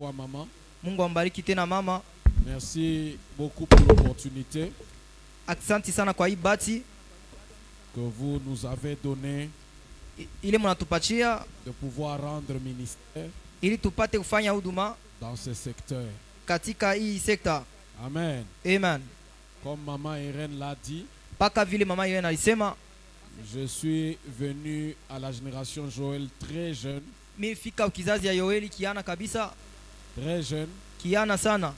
Maman. Mungu ambariki tena mama. Merci beaucoup pour l'opportunité Asante sana kwa hii bahati que vous nous avez donnée ile mnatupatia de pouvoir rendre ministère ili tupate kufanya huduma dans ce secteur. katika hii sekta. Amen. Amen. Comme Maman Irène l'a dit, Paka vile mama yeye alisema, je suis venu à la génération Joël très jeune. mimi fika kizazi ya Yoeli kiana kabisa, Très jeune. kiana sana.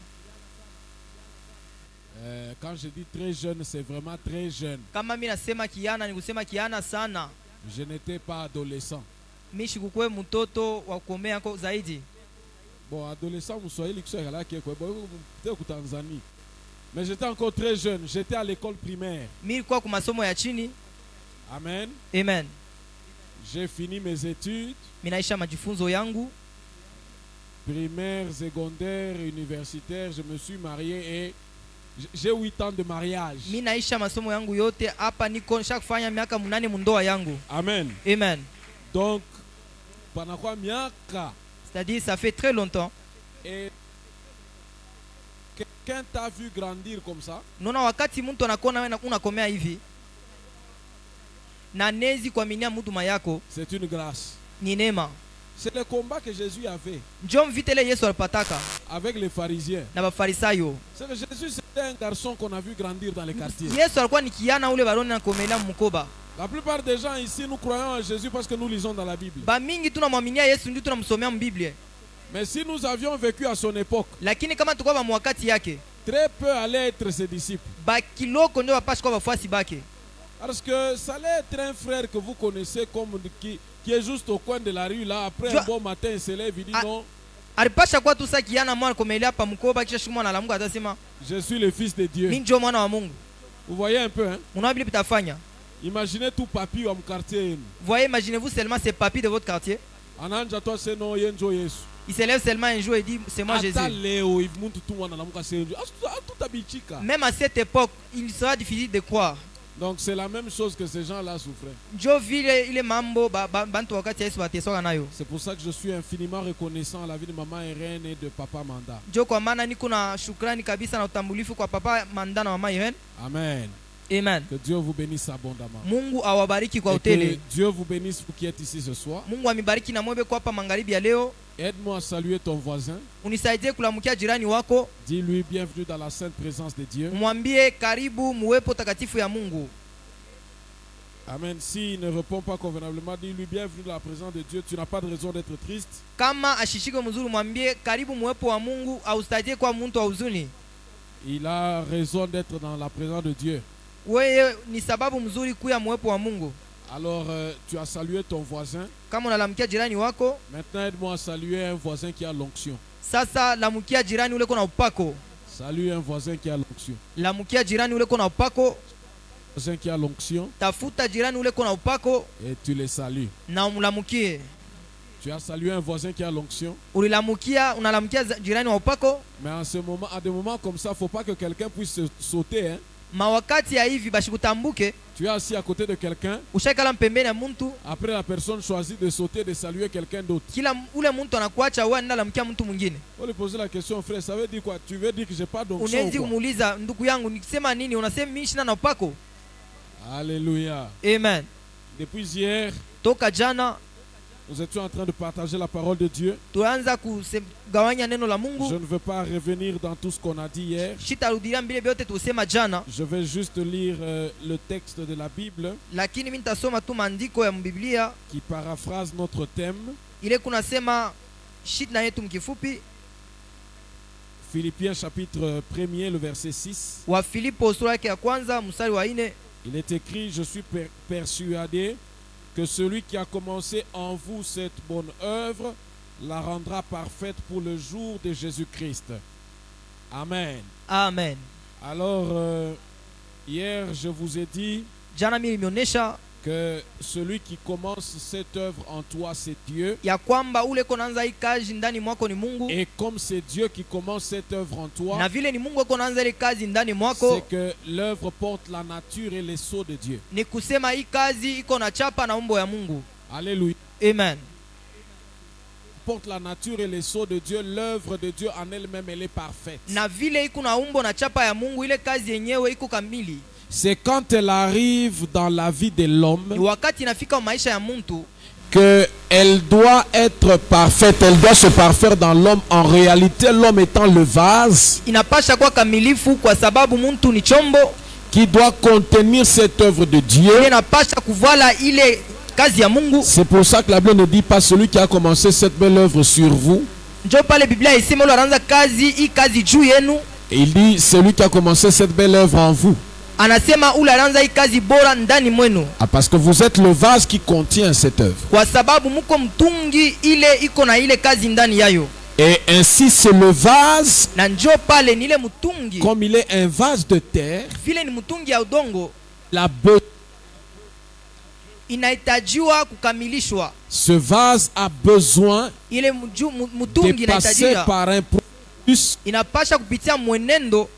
Quand je dis très jeune, c'est vraiment très jeune. Kama mimi nasema kiana ni kusema kiana sana. Je n'étais pas adolescent. Mimi shikukwe mtoto wa kuomea kwa zaidi. Bon, adolescent, Mswahili kusema kwa Tanzanie. Mais j'étais encore très jeune. J'étais à l'école primaire. Mimi nilikuwa kwa masomo ya chini. Amen. Amen. J'ai fini mes études. Mimi naisha majifunzo yangu. Primaire, secondaire, universitaire. Je me suis marié et j'ai 8 ans de mariage. Mimi naisha masomo yangu yote hapa niko nishakufanya miaka 8 mundoa yangu. Amen. Amen. Donc, pendant quoi miaka? C'est-à-dire ça fait très longtemps. Et quelqu'un t'a vu grandir comme ça? Unaona wakati mtu anakuona wewe unakomea hivi na nezi kuaminia mtu yako C'est une grâce. ni neema. C'est le combat que Jésus avait Njoo mvitele Yesu alipataka avec les pharisiens. na bafarisayo. C'est que Jésus c'était un garçon qu'on a vu grandir dans les quartiers. Yesu alikuwa ni kiana ule baroni na komelea mkoba. La plupart des gens ici, nous croyons en Jésus parce que nous lisons dans la Bible. Ba mingi tunamwaminia Yesu ndio tunamsomea mbiblia. Mais si nous avions vécu à son époque, Lakini kama tukua ba mwakati yake, très peu allaient être ses disciples. ba kiloko ndio bapashi kwa bafuasi bake. Parce que ça allait être un frère que vous connaissez comme qui est juste au coin de la rue là. Après un bon matin, il se lève, il dit non. Alipasha kwa tu sa kiana mwana komelea pa mkoba kisha shimo na lamungu atasema Je suis le fils de Dieu. mimi ndio mwana wa Mungu. Vous voyez un peu, hein? Unaona vile bitafanya. Imaginez tout papi au quartier. Voyez, imaginez-vous seulement ces papis de votre quartier. Ananja toi c'est non yenjo Yesu. Il se lève seulement un jour et dit c'est moi Jésus. Même à cette époque, il sera difficile de croire. Donc c'est la même chose que ces gens-là souffraient. C'est pour ça que je suis infiniment reconnaissant à la vie de Maman Irène et de Papa Manda. Amen. Amen. Que Dieu vous bénisse abondamment. Et que Dieu vous bénisse vous qui êtes ici ce soir. Aide-moi à saluer ton voisin. Dis-lui bienvenue dans la sainte présence de Dieu. Amen. S'il ne répond pas convenablement, dis-lui bienvenue dans la présence de Dieu. Tu n'as pas de raison d'être triste. Il a raison d'être dans la présence de Dieu. Alors tu as salué ton voisin. Maintenant aide-moi à saluer un voisin qui a l'onction. Salue un voisin qui a l'onction. Voisin qui a l'onction. Et tu les salues. Tu as salué un voisin qui a l'onction. Mais en ce moment, à des moments comme ça, il ne faut pas que quelqu'un puisse sauter. Hein? Tu es assis à côté de quelqu'un. Après la personne choisit de sauter, de saluer quelqu'un d'autre. On lui poser la question, frère, ça veut dire quoi? Tu veux dire que je n'ai pas d'onction? Alléluia. Amen. Depuis hier, nous étions en train de partager la parole de Dieu. Je ne veux pas revenir dans tout ce qu'on a dit hier. Je vais juste lire le texte de la Bible qui paraphrase notre thème. Philippiens chapitre 1er, le verset 6. Il est écrit, je suis persuadé que celui qui a commencé en vous cette bonne œuvre la rendra parfaite pour le jour de Jésus-Christ. Amen. Amen. Alors, hier, je vous ai dit que celui qui commence cette œuvre en toi, c'est Dieu. Et comme c'est Dieu qui commence cette œuvre en toi, c'est que l'œuvre porte la nature et les sceaux de Dieu. Alléluia. Amen. importe la nature et les sceaux de Dieu, l'œuvre de Dieu en elle-même, elle est parfaite. Na vile iko na umbo na chapa ya Mungu, ile kazi yenyewe iko kamili. C'est quand elle arrive dans la vie de l'homme Ni wakati inafika maisha ya mtu qu'elle doit être parfaite, elle doit se parfaire dans l'homme. En réalité, l'homme étant le vase inapasha kuwa kamilifu, kwa sababu mtu ni chombo qui doit contenir cette œuvre de Dieu. ile inapasha kuvala ile kazi ya Mungu. C'est pour ça que la Bible ne dit pas celui qui a commencé cette belle œuvre sur vous. Njo pale Biblia isema ule anaanza kazi hii kazi juu yenu, Et il dit celui qui a commencé cette belle œuvre en vous. anasema ule anaanza hii kazi bora ndani mwenu, Parce que vous êtes le vase qui contient cette œuvre. kwa sababu mko mtungi ile iko na ile kazi ndani yayo. Et ainsi c'est le vase, Na njo pale ni ile mtungi, comme il est un vase de terre, vile ni mtungi ya udongo, la beauté. inahitajiwa kukamilishwa. Ce vase a besoin Ile mtungi de passer inahitajika, par un processus inapasha kupitia mwenendo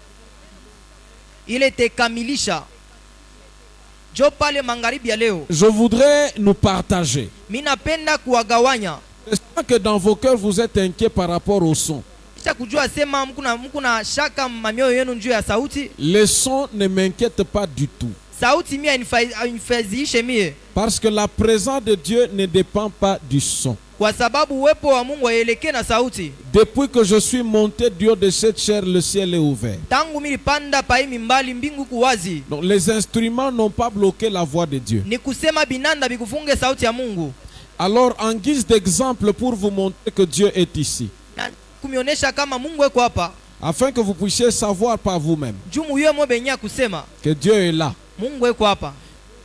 ile tekamilisha. Jo pale magharibi ya leo, Je voudrais nous partager. mimi napenda kuwagawanya. J'espère que dans vos cœurs vous êtes inquiets par rapport au son. Kisha kujua sema mkuna shaka mamioyo yenu juu ya sauti. Les sons ne m'inquiètent pas du tout. Sauti mimi hainifaziishe mie, Parce que la présence de Dieu ne dépend pas du son. kwa sababu uwepo wa Mungu haelekee na sauti. Depuis que je suis monté du haut de cette chair, le ciel est ouvert. Tangu mimi panda paimi mbali, mbingu kuwazi. Donc les instruments n'ont pas bloqué la voix de Dieu. Ni kusema binanda bikufunge sauti ya Mungu. Alors en guise d'exemple pour vous montrer que Dieu est ici, Na kumionesha kama Mungu eko hapa, afin que vous puissiez savoir par vous-même juu muye mwe benya kusema que Dieu est là Mungu eko hapa,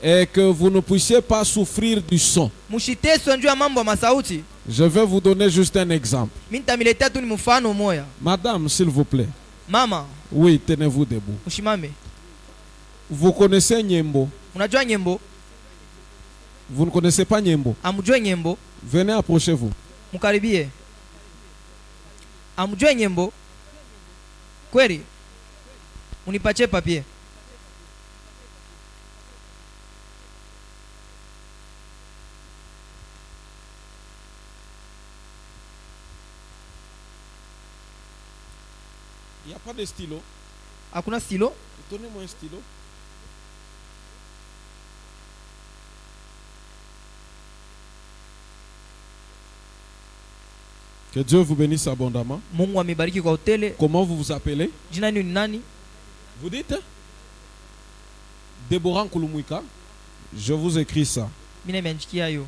et que vous ne puissiez pas souffrir du son. mushiteswe njuu ya mambo ya masauti. Je vais vous donner juste un exemple. Mimi nitamiletea tu ni mfano moya. Madame, s'il vous plaît. Mama, Oui, tenez-vous debout. ushimame. Vous connaissez Nyembo? Unajua nyembo? Vous ne connaissez pas Nyembo? Amjue nyembo? Venez, approchez-vous. Mkaribie. Amjue nyembo? Kweli? Unipatie papier. Il n'y a pas de stylo. Hakuna stilo? Donnez-moi un stylo. Que Dieu vous bénisse abondamment. Mungu amebariki kwa hoteli. Comment vous vous appelez? Jina ni nani? Vous dites Déborah Nkulumwika. Je vous écris ça. Mimi nimeandikia hiyo.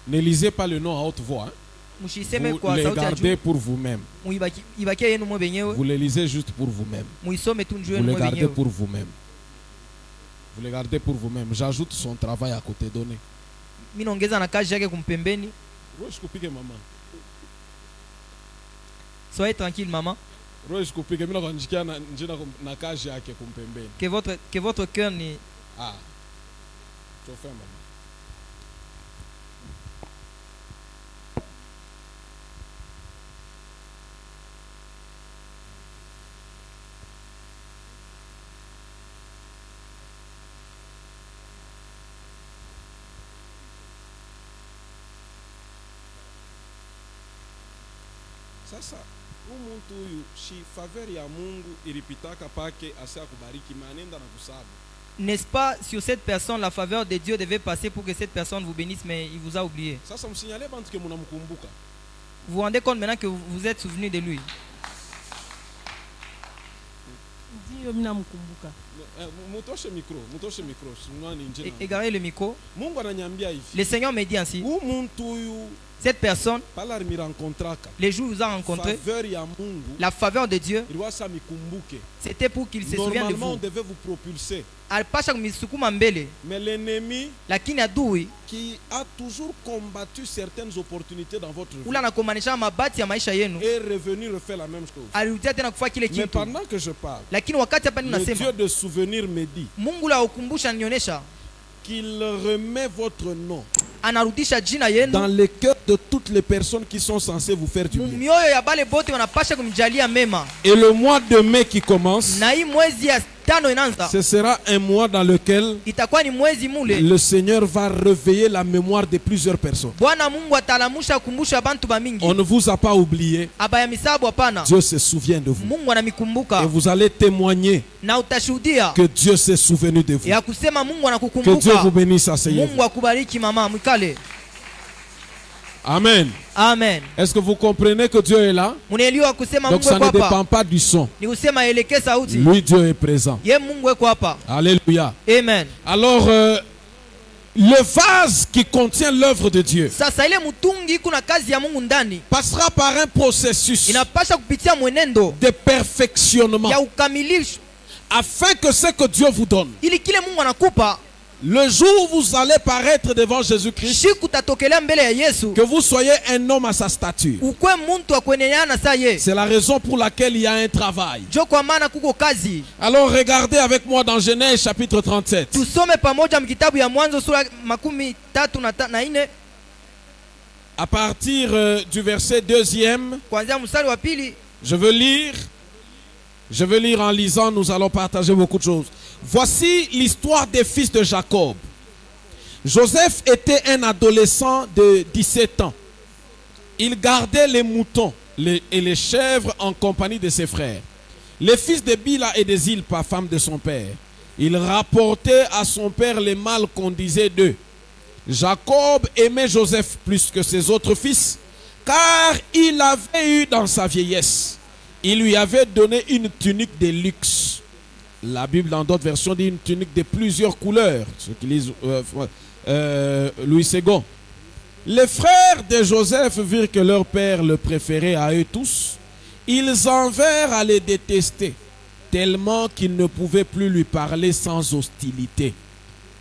Ne lisez pas le nom à haute voix. Hein. Mushiseme Vous kwa les sauti ya gardez juu. pour vous-même. Ibakie yenu mwe benyewe. Vous les lisez juste pour vous-même. Muisome tu njoo Vous yenu les mwe gardez benyewe. pour vous-même. Vous les gardez pour vous-même. J'ajoute son travail à côté donné. Mimi naongeza na kazi yake kumpembeni. Roche kupike maman. Soyez tranquille maman. Roche kupike mimi nakuandikia na njina na kazi yake kumpembeni. Que votre cœur ni Ah. Chauffeur maman. Sasa umuntu huyu shi faveur ya Mungu ilipitaka pake asa kubariki manenda na kusabu. N'est-ce pas sur cette personne la faveur de Dieu devait passer pour que cette personne vous bénisse, mais il vous a oublié. Sasa msinyale bantu ke mnamkumbuka. Vous vous rendez compte maintenant que vous êtes souvenu de lui. Ndio mimi namkumbuka. Mutoshe micro. Simwani njena. Égarez le micro. Mungu ananiambia hivi. Le Seigneur me dit ainsi. Umuntu huyu Cette personne, pala mirankontraka. les jours où vous a rencontré, Faveur ya Mungu. la faveur de Dieu, Iliwasa mikumbuke. c'était pour qu'il se souvienne de Normalement on vous. devait vous propulser. Alipasha kumisukuma mbele, Mais l'ennemi lakini adui qui a toujours combattu certaines opportunités dans votre vie ula anakomanisha mabati ya maisha yenu, est revenu refaire la même chose. alirudia tena kufanya kile Mais kitu. pendant que je parle, Lakini wakati hapa le ninasema, Dieu de souvenir me dit Mungu la ukumbusha nionyesha qu'il remet votre nom anarudisha jina yenu dans les cœurs de toutes les personnes qui sont censées vous faire du bien. mumioyo ya bale bote wanapasha kumjalia mema. Et le mois de mai qui commence, Na hii mwezi ya tano inaanza, ce sera un mois dans lequel itakuwa ni mwezi mule le Seigneur va réveiller la mémoire de plusieurs personnes. Bwana Mungu atalamusha kumbusha bantu bamingi. On ne vous a pas oublié. Abaya misabu hapana. Dieu se souvient de vous. Mungu anamikumbuka. Et vous allez témoigner Na utashuhudia que Dieu s'est souvenu de vous. ya kusema Mungu Que anakukumbuka. Dieu vous bénisse, asseyez-vous. Mungu akubariki mama, mwikale. Amen. Amen. Est-ce que vous comprenez que Dieu est là? Munaelewa kusema Donc Mungu ça yuko ne hapa. dépend pas du son. Ni kusema eleke sauti. Lui, Dieu est présent. Ye Mungu yuko hapa. Alléluia. Amen. Alors, le vase qui contient l'œuvre de Dieu Sasa ile mutungi kuna kazi ya Mungu ndani. passera par un processus Inapasha kupitia mwenendo de perfectionnement ya ukamilisho afin que ce que Dieu vous donne, ili kile Mungu anakupa le jour où vous allez paraître devant Jésus-Christ, siku tatokelea mbele ya Yesu que vous soyez un homme à sa stature. ukwe muntu akwenyeana sa ye. C'est la raison pour laquelle il y a un travail. Jo kwa maana kuko kazi. Alors regardez avec moi dans Genèse chapitre 37. Tusome pamoja mkitabu ya Mwanzo sura 34 À partir du verset 2e, kuanzia mstari wa pili. je veux lire en lisant, nous allons partager beaucoup de choses. Voici l'histoire des fils de Jacob. Joseph était un adolescent de 17 ans. Il gardait les moutons et les chèvres en compagnie de ses frères, les fils de Bila et de Zilpa, femme de son père. Il rapportait à son père les mâles qu'on disait d'eux. Jacob aimait Joseph plus que ses autres fils, car il avait eu dans sa vieillesse. Il lui avait donné une tunique de luxe. La Bible, dans d'autres versions, dit une tunique de plusieurs couleurs. Ceux qui lisent Louis II. Les frères de Joseph virent que leur père le préférait à eux tous. Ils en vinrent à les détester, tellement qu'ils ne pouvaient plus lui parler sans hostilité.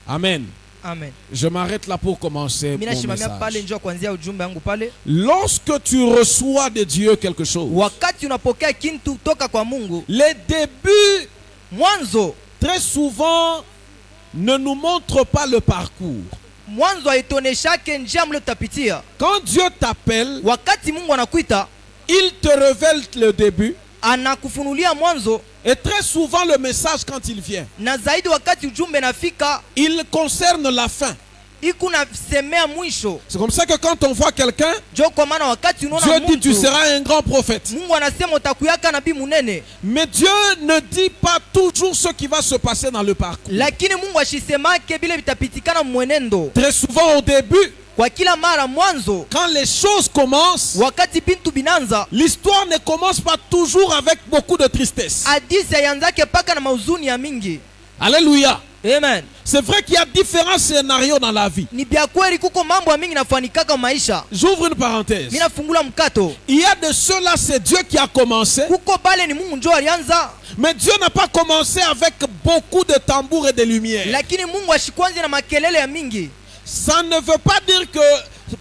Amen. Amen. Je m'arrête là pour commencer Mina mon shimamia pale message. njoo kuanzia ujumbe wangu pale. Lorsque tu reçois de Dieu quelque chose, Wakati unapokea kintu toka kwa Mungu, les débuts mwanzo très souvent ne nous montrent pas le parcours. mwanzo haitonyeshake njia mle utapitia. Quand Dieu t'appelle, Wakati Mungu anakuita, il te révèle le début. anakufunulia mwanzo, Et très souvent le message quand il vient, na zaidi wakati ujumbe nafika il concerne la fin. iku na semea mwisho. C'est comme ça que quand on voit quelqu'un, Jo kwa maana wakati unaona Dieu dit tu mtu, seras un grand prophète. Mungu anasema utakuyaka nabii munene. Mais Dieu ne dit pas toujours ce qui va se passer dans le parcours. Lakini Mungu ashisemake bile vitapitikana mwenendo. Très souvent au début, Kwa kila mara mwanzo, quand les choses commencent, wakati bintu binanza, l'histoire ne commence pas toujours avec beaucoup de tristesse. hadisi yanzake paka na mauzuni ya mingi. Alléluia. Amen. C'est vrai qu'il y a différents scénarios dans la vie. Ni bia kweli kuko mambo ya mingi nafanikaka maisha. J'ouvre une parenthèse. Mina fungula mkato. Il y a de cela, c'est Dieu qui a commencé. Kuko bale ni Mungu njoo alianza. Mais Dieu n'a pas commencé avec beaucoup de tambours et de lumière. Lakini Mungu ashikwanze na makelele ya mingi. Ça ne veut pas dire que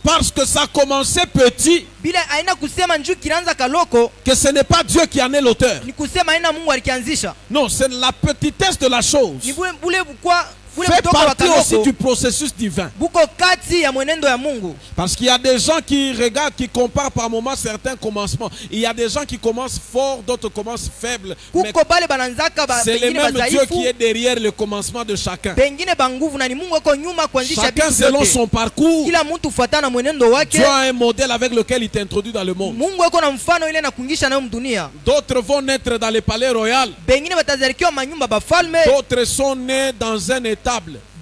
parce que ça a commencé petit, Bila aina kusema njoo kinaanza kaloko, que ce n'est pas Dieu qui en est l'auteur. ni kusema aina Mungu alikianzisha. Non, c'est la petitesse de la chose. Ni bule bukwa bule Fait kutoka wa partie aussi kaloko. du processus divin. Buko kati ya mwenendo ya Mungu. Parce qu'il y a des gens qui regardent, qui comparent par moments certains commencements. Il y a des gens qui commencent fort, d'autres commencent faibles. Mais Kuko bale bananzaka ba c'est le pengine même Dieu qui bazaifu. est derrière le commencement de chacun. Pengine banguvu na ni Mungu yuko nyuma kuanzisha Chacun vitu selon vyote. son parcours. Kila mtu fuatana mwenendo wake. Dieu a un modèle avec lequel il t'introduit dans le monde. Mungu yuko na mfano ile na kuingisha nayo mdunia. D'autres vont naître dans les palais royaux. Bengine batazalikiwa manyumba bafalme. D'autres sont nés dans un étable.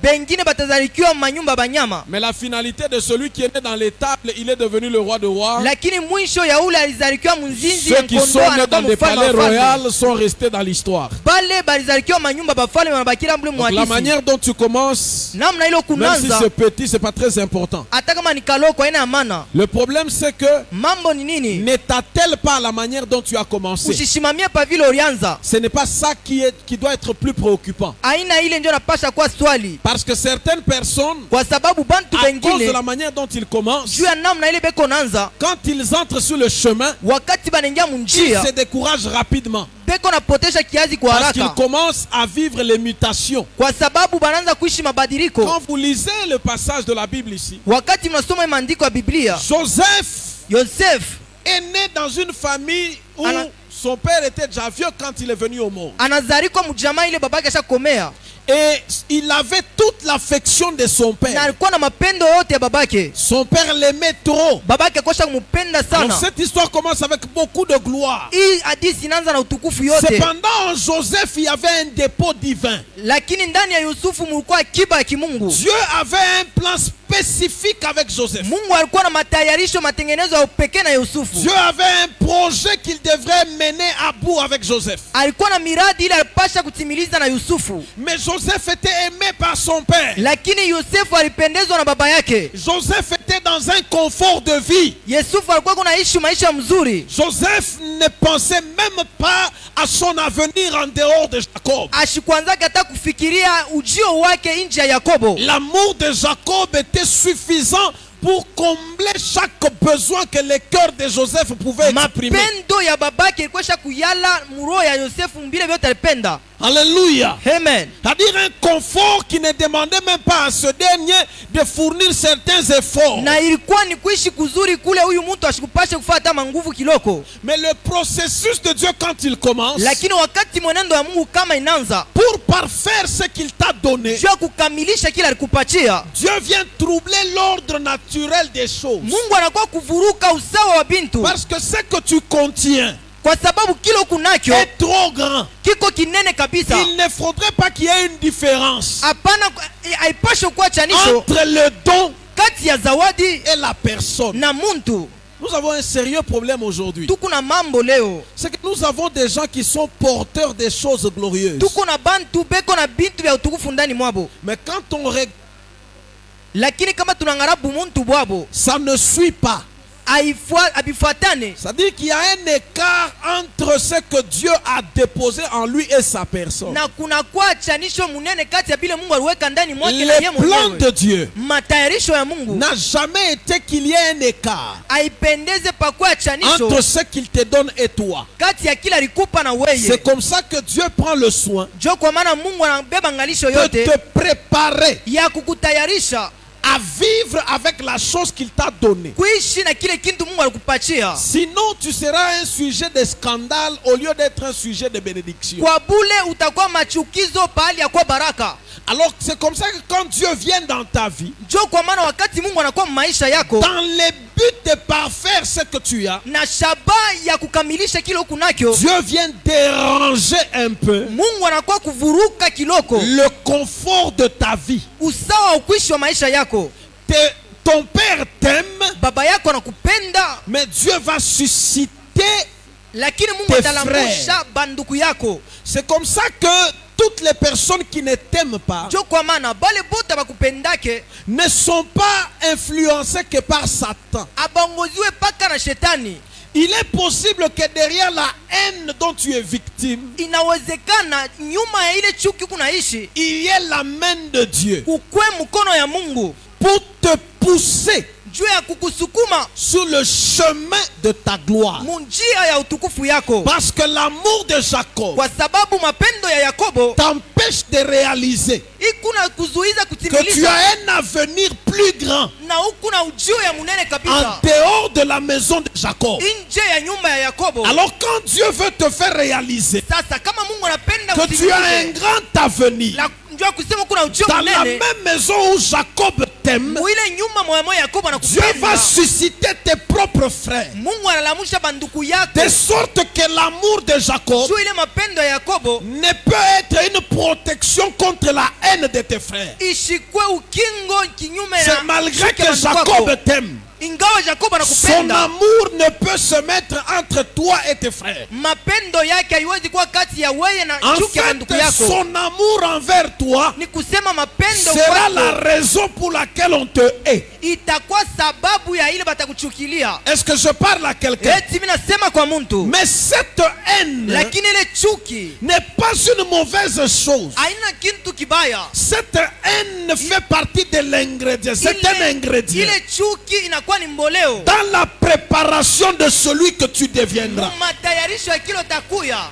Bengine batazalikiwa manyumba banyama. Mais la finalité de celui qui est né dans l'étable, il est devenu le roi de rois. Lakini mwisho ya ule alizalikiwa mzinzi Ceux ya qui kondoo sont nés dans anakuwa des mfalme palais wa falme. royaux sont restés dans l'histoire. Bale balizalikiwa manyumba bafalme wanabakira mle Donc la mwakisi. manière dont tu commences, Namna ilo même si kunanza c'est petit, c'est pas très important. hata kama ni kaloko haina amana. Le problème c'est que Mambo ni nini? ne t'attelle pas à la manière dont tu as commencé. Usishimamie pa vile ulianza. Ce n'est pas ça qui doit être plus préoccupant. Aina ile ndio napasha kwa swali. Parce que certaines personnes, Kwa sababu bantu à cause de bengine la manière dont ils commencent, juu ya namna ile beko naanza, quand ils entrent sur le chemin, wakati banaingia ils munjia se découragent rapidement. beko napotesha kiazi kwa Parce qu'ils haraka, commencent à vivre les mutations. kwa sababu banaanza kuishi mabadiliko. Quand vous lisez le passage de la Bible ici, Wakati mnasoma maandiko ya Biblia, Joseph Yosef est né dans une famille où Ana- son père était déjà vieux quand il est venu au monde. anazarikwa mjamaa ile babake ashakomea, Et il avait toute l'affection de son na père. alikuwa na mapendo yote ya babake. Son père l'aimait trop. Babake akosha kumupenda Alors sana. cette histoire commence avec beaucoup de gloire. Hii hadithi inaanza na utukufu yote, Cependant, en Joseph, il y avait un dépôt divin. lakini ndani ya Yusufu mulikuwa akiba ya kimungu. Dieu avait un plan spécifique avec Joseph. Mungu alikuwa na matayarisho, matengenezo ya upekee na Yusufu. Dieu avait un projet qu'il devrait mener à bout avec Joseph. Alikuwa na miradi ile alipasha kutimiliza na Yusufu, Mais Joseph était aimé par son père. lakini Yusufu alipendezwa na baba yake. Joseph était dans un confort de vie. Yusufu alikuwa kunaishi maisha mzuri, Joseph ne pensait même pas à son avenir en dehors de Jacob. ashikwanzake hata kufikiria ujio wake nje ya Yakobo. L'amour de Jacob était suffisant pour combler chaque besoin que le cœur de Joseph pouvait exprimer. Mapendo ya babake ilikuwa kuyala muroho ya Yosefu, mbile vyote alipenda. Alléluia. Amen. C'est-à-dire un confort qui ne demandait même pas à ce dernier de fournir certains efforts. Na ilikuwa ni kuishi kuzuri kule, huyu mtu ashikupashe kufuata manguvu kiloko. Mais le processus de Dieu quand il commence, Lakini wakati mwenendo ya Mungu kama inaanza, pour parfaire ce qu'il t'a donné, juu ya kukamilisha kila alikupatia, Dieu vient troubler l'ordre naturel des choses. Mungu anakuwa kuvuruka usawa wa bintu, Parce que ce que tu contiens kwa sababu kilo kunakyo est trop grand. kiko kinene kabisa. Il ne faudrait pas qu'il y ait une différence Hapana, haipashe kuwa chanisho entre le don kati ya zawadi et la personne. na muntu. Nous avons un sérieux problème aujourd'hui. Tuko na mambo leo, C'est que nous avons des gens qui sont porteurs des choses glorieuses. tuko na bantu beko na bintu vya utukufu ndani mwabo, Mais quand on regarde, lakini kama tunangarabu muntu bwabo ça ne suit pas. abifuatane. C'est-à-dire qu'il y a un écart entre ce que Dieu a déposé en lui et sa personne. Na kuna kwa chanisho munene kati ya bile Mungu aliweka ndani mwake na yeye Le plan mwenyewe. de Dieu Matayarisho ya Mungu n'a jamais été qu'il y ait un écart haipendeze pakwa chanisho entre ce qu'il te donne et toi. kati ya kila alikupa na C'est weye. comme ça que Dieu prend le soin Jo kwa maana Mungu anabeba ngalisho de yote te préparer ya kukutayarisha à vivre avec la chose qu'il t'a donnée. kuishi na kile kintu Mungu alikupatia. Sinon, tu seras un sujet de scandale au lieu d'être un sujet de bénédiction. Kwa bule utakuwa machukizo pahali ya kwa baraka. Alors, c'est comme ça que quand Dieu vient dans ta vie, Jo kwa maana wakati Mungu anakuwa maisha yako dans le but de parfaire ce que tu as, na shaba ya kukamilisha kile kunakyo, Dieu vient déranger un peu Mungu anakuwa kuvuruka kiloko le confort de ta vie. usawa ukuishi wa maisha yako. Ton père t'aime, Baba yako anakupenda, mais Dieu va susciter. lakini Mungu Tes atalamusha banduku yako. C'est comme ça que toutes les personnes qui ne t'aiment pas Jo kwa maana bale bote bakupendake ne sont pas influencées que par Satan. abangoziwe paka na shetani. Il est possible que derrière la haine dont tu es victime, Inawezekana nyuma ya ile chuki kunaishi il y ait la main de Dieu kukwe mkono ya Mungu pour te pousser juu ya kukusukuma sur le chemin de ta gloire. munjia ya utukufu yako, Parce que l'amour de Jacob kwa sababu mapendo ya Yakobo t'empêche de réaliser ikuna kuzuiza que tu kutimiliza as un avenir plus grand na huku na ujio ya munene en kabisa dehors de la maison de Jacob. nje ya nyumba ya Yakobo. Alors quand Dieu veut te faire réaliser Sasa kama Mungu anapenda que tu as un grand avenir njoo kusema kuna ujio dans la munene même maison où Jacob t'aime, mwile nyumba moya Yakobo Dieu va anakupenda, susciter tes propres frères. Mungu analamusha banduku yako De sorte que l'amour de Jacob juu ile mapendo ya Yakobo ne peut être une protection contre la haine de tes frères. ishikwe ukingo kinyume C'est na malgré chuki que ya banduku wako. Jacob t'aime. Ingawa Yakobo Son anakupenda, amour ne peut se mettre entre toi et tes frères. mapendo yake haiwezi kuwa kati ya wewe na En chuki ya fait, banduku yako. son amour envers toi Ni kusema mapendo sera la kwako raison pour laquelle on te hait. itakuwa sababu ya ile batakuchukilia. Est-ce que je parle à quelqu'un? Eti mimi nasema kwa mtu. Mais cette haine Lakini ile chuki n'est pas une mauvaise chose. haina kitu kibaya. Cette haine fait partie de l'ingrédient. C'est un ingrédient Ile chuki inakuwa ni mboleo dans la préparation de celui que tu deviendras. matayarisho ya kilo takuya.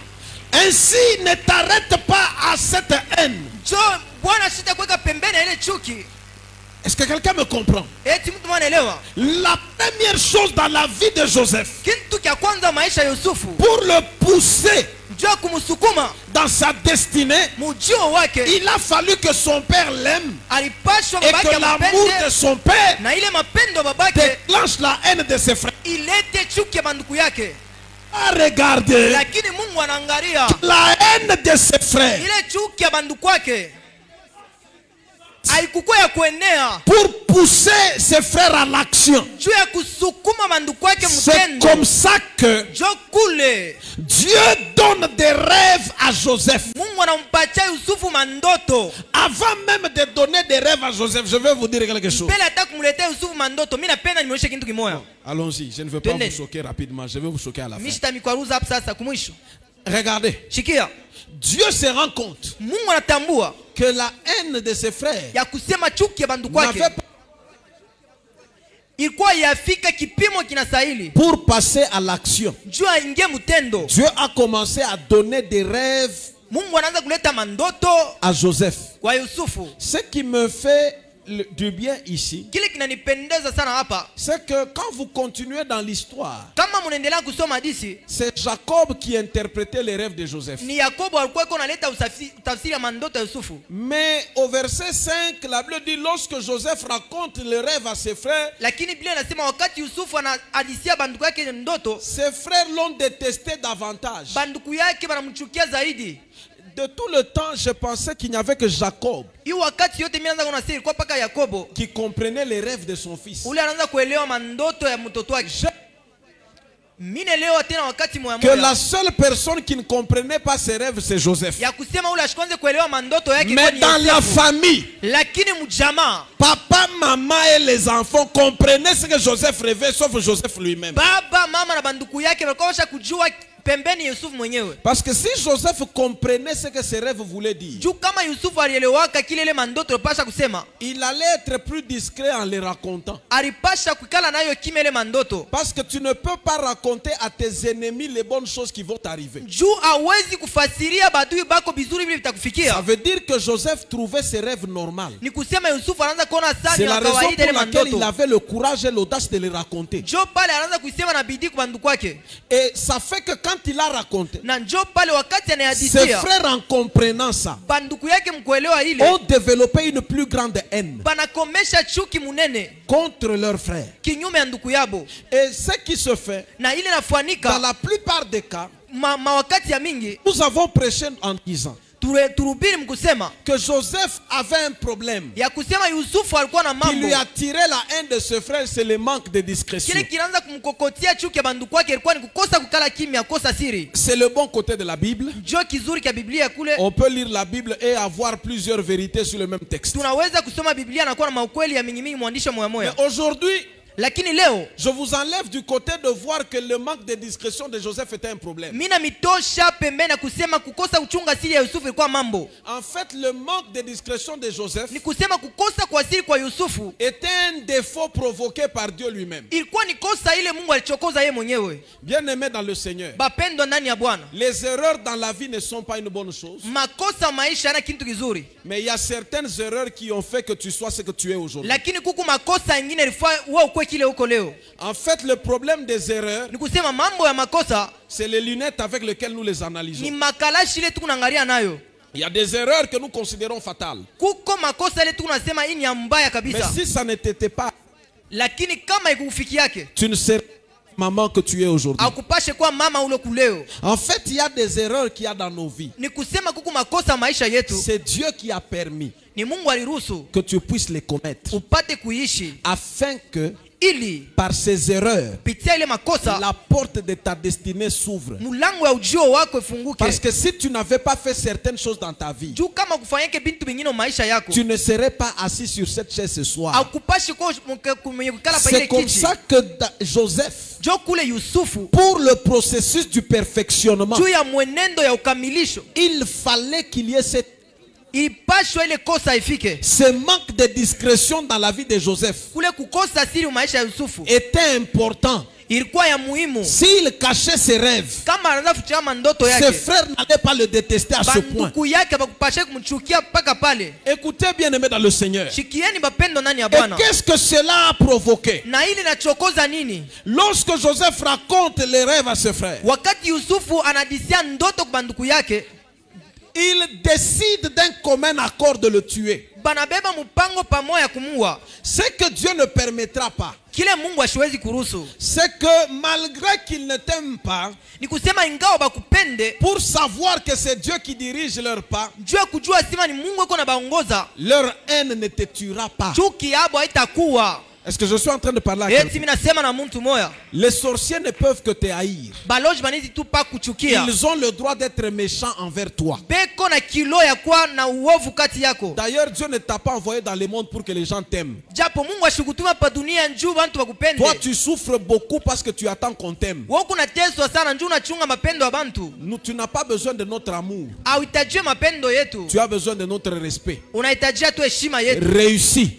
Ainsi, ne t'arrête pas à cette haine. Jo Bwana shita kuweka pembeni ya ile chuki. Est-ce que quelqu'un me comprend? Eti mtu mwanaelewa? La première chose dans la vie de Joseph, Kitu kia kwanza maisha ya Yusufu, pour le pousser jo kumsukuma dans sa destinée, mujio wake, il a fallu que son père l'aime alipashwa et babake que l'amour de ampende, son père na ile mapendo babake déclenche la haine de ses frères. ilete chuki ya banduku yake. Regardez Lakini Mungu anaangalia la haine de ses frères ile chuki ya banduku wake haikukuwa ya kuenea pour pousser ses frères à l'action. juu ya kusukuma banduku wake C'est mtendo. comme ça que Jo kule Dieu donne des rêves à Joseph. Mungu anampatia Yusufu mandoto. Avant même de donner des rêves à Joseph, je vais vous dire quelque chose. Mbele hata kumletea Yusufu mandoto, mimi napenda nimeonyesha kitu kimoja. Allons-y, je ne veux pas Tenez. vous choquer rapidement, je vais vous choquer à la fin. Mimi sitamikwaruza hapa sasa kumwisho. Regardez, Shikia. Dieu se rend compte Mungu anatambua que la haine de ses frères ya kusema chuki ya banduku wake n'avait pas ilikuwa yafika kipimo kinastahili pour passer à l'action. juu aingie mtendo. Dieu a commencé à donner des rêves Mungu anaanza kuleta mandoto à Joseph. kwa Yusufu. Ce qui me fait du bien ici, Kile kinanipendeza sana hapa, c'est que quand vous continuez dans l'histoire, kama mnaendelea kusoma hadithi, c'est Jacob qui interprétait les rêves de Joseph. ni Yakobo alikuwa yuko analeta tafsiri ya mandoto ya Yusufu. Mais au verset 5, la Bible dit, lorsque Joseph raconte le rêve à ses frères, Lakini Biblia inasema wakati Yusufu anahadisia banduku yake ndoto, ses frères l'ont détesté davantage. banduku yake wanamchukia zaidi. De tout le temps, je pensais qu'il n'y avait que Jacob Hii wakati yote mimi naanza kuona siri kwa paka Yakobo qui comprenait les rêves de son fils. ule anaanza kuelewa mandoto ya mtoto wake. Mimi naelewa tena wakati moja Que la moja seule personne qui ne comprenait pas ses rêves, c'est Joseph. ya kusema ule ashikwanze kuelewa mandoto yake Mais ni dans la Yosefu. famille, Lakini mjamaa, papa, maman et les enfants comprenaient ce que Joseph rêvait, sauf Joseph lui-même. baba mama na banduku yake walikuwa washa kujua pembeni Yusufu mwenyewe. Parce que si Joseph comprenait ce que ses rêves voulaient dire, Juu kama Yusufu alielewaka kile ile mandoto alipasha kusema, il allait être plus discret en les racontant. alipasha kukala nayo kimya ile mandoto. Parce que tu ne peux pas raconter à tes ennemis les bonnes choses qui vont t'arriver. Juu hawezi kufasiria badui bako bizuri vile Ça vitakufikia. veut dire que Joseph trouvait ses rêves normaux. Ni kusema Yusufu anaanza kuona C'est sani la na raison kawaida ile pour laquelle il mandoto. avait le courage et l'audace de les raconter. Njo pale anaanza kusema na bidii kwa banduku wake. Et ça fait que quand il a raconté, Na njo pale wakati ses anayadisia, frères en comprenant ça, banduku yake mkuelewa ile, ont développé une plus grande haine banakomesha chuki munene contre leurs frères. kinyume ya nduku yabo. Et ce qui se fait, Na ile dans nafanika la plupart des cas, mawakati ya mingi nous avons prêché en disant turubiri mkusema que Joseph avait un problème ya kusema Yusufu alikuwa na qui mambo lui attirait la haine de ses frères, c'est le manque de discrétion. kile kinaanza kumkokotia chuki ya banduku wake ilikuwa ni kukosa kukala kimya, kosa siri. C'est le bon côté de la Bible. Jo kizuri kia Biblia kule, On peut lire la Bible et avoir plusieurs vérités sur le même texte. tunaweza kusoma Biblia na kuwa na maukweli ya mingi mingi mwandishi moya moya. Mais aujourd'hui, Lakini leo je vous enlève du côté de voir que le manque de discrétion de Joseph était un problème. mina mitosha pembeni na kusema kukosa uchunga siri ya Yusufu ilikuwa mambo. En fait, le manque de discrétion de Joseph Ni kusema kukosa kwa siri kwa Yusufu était un défaut provoqué par Dieu lui-même. ilikuwa ni kosa ile Mungu alichokoza yeye mwenyewe. Bien-aimé dans le Seigneur, Bapendwa ndani ya Bwana, les erreurs dans la vie ne sont pas une bonne chose. makosa maisha yana kitu kizuri, Mais il y a certaines erreurs qui ont fait que tu sois ce que tu es aujourd'hui. lakini kuku makosa ingine ilifaa wewe ukwe kile uko leo. En fait, le problème des erreurs, Ni kusema mambo ya makosa c'est les lunettes avec lesquelles nous les analysons. ni makalashi ile tukunaangalia nayo. Il y a des erreurs que nous considérons fatales. Kuko makosa ile tunasema hii ni ya mbaya Mais kabisa, si ça ne t'était pas, lakini kama ikufiki yake tu ne serais pas la maman que tu es aujourd'hui. akupashe kwa mama ule kuleo. En fait, il y a des erreurs qu'il y a dans nos vies. Ni kusema kuku makosa maisha yetu C'est Dieu qui a permis ni Mungu aliruhusu que tu puisses les commettre upate kuishi afin que ili par ses erreurs, pitia ile makosa la porte de ta destinée s'ouvre. mulango ya ujio wako ifunguke. Parce que si tu n'avais pas fait certaines choses dans ta vie, Juu kama kufanyike bintu bingine maisha yako, tu ne serais pas assis sur cette chaise ce soir. akupashi ko kukala pa C'est ile comme kiti. ça que Joseph, Jo kule Yusufu, pour le processus du perfectionnement, juu ya mwenendo ya ukamilisho, il fallait qu'il y ait ilipashwa ile kosa ifike. ce manque de discrétion dans la vie de Joseph Kule kukosa siri maisha ya Yusufu était important. ilikuwa ya muhimu. S'il cachait ses rêves, Kama anaanza kuficha mandoto ses yake, frères n'allaient pas le détester à ce point. banduku yake bakupashe kumchukia mpaka pale. Écoutez, bien-aimés dans le Seigneur. Shikieni bapendo nani ya Et Bwana. qu'est-ce que cela a provoqué? Na ili nachokoza nini? Lorsque Joseph raconte les rêves à ses frères, Wakati Yusufu anadisia ndoto kwa banduku yake, il décide d'un commun accord de le tuer. banabeba mpango pamoja ya kumuua. Ce que Dieu ne permettra pas, Kile Mungu ashiwezi kuruhusu c'est que malgré qu'il ne t'aime pas, ni kusema ingawa bakupende, pour savoir que c'est Dieu qui dirige leurs pas, juu ya kujua sima ni Mungu yuko na baongoza, leur haine ne te tuera pas. chuki yabo haitakuwa. Est-ce que je suis en train de parler à quelqu'un? Eti mimi nasema na mtu moya, Les sorciers ne peuvent que te haïr. baloji banizi tu pa kuchukia. Ils ont le droit d'être méchants envers toi. Beko na kilo ya kuwa na uovu kati yako. D'ailleurs, Dieu ne t'a pas envoyé dans le monde pour que les gens t'aiment. Japo Mungu ashikutuma pa dunia njuu bantu bakupende. Toi, tu souffres beaucoup parce que tu attends qu'on t'aime. Wewe unateswa sana njuu unachunga mapendo ya bantu. Tu n'as pas besoin de notre amour. Hauhitaji mapendo yetu. Tu as besoin de notre respect. Unahitaji tu heshima yetu. Réussis.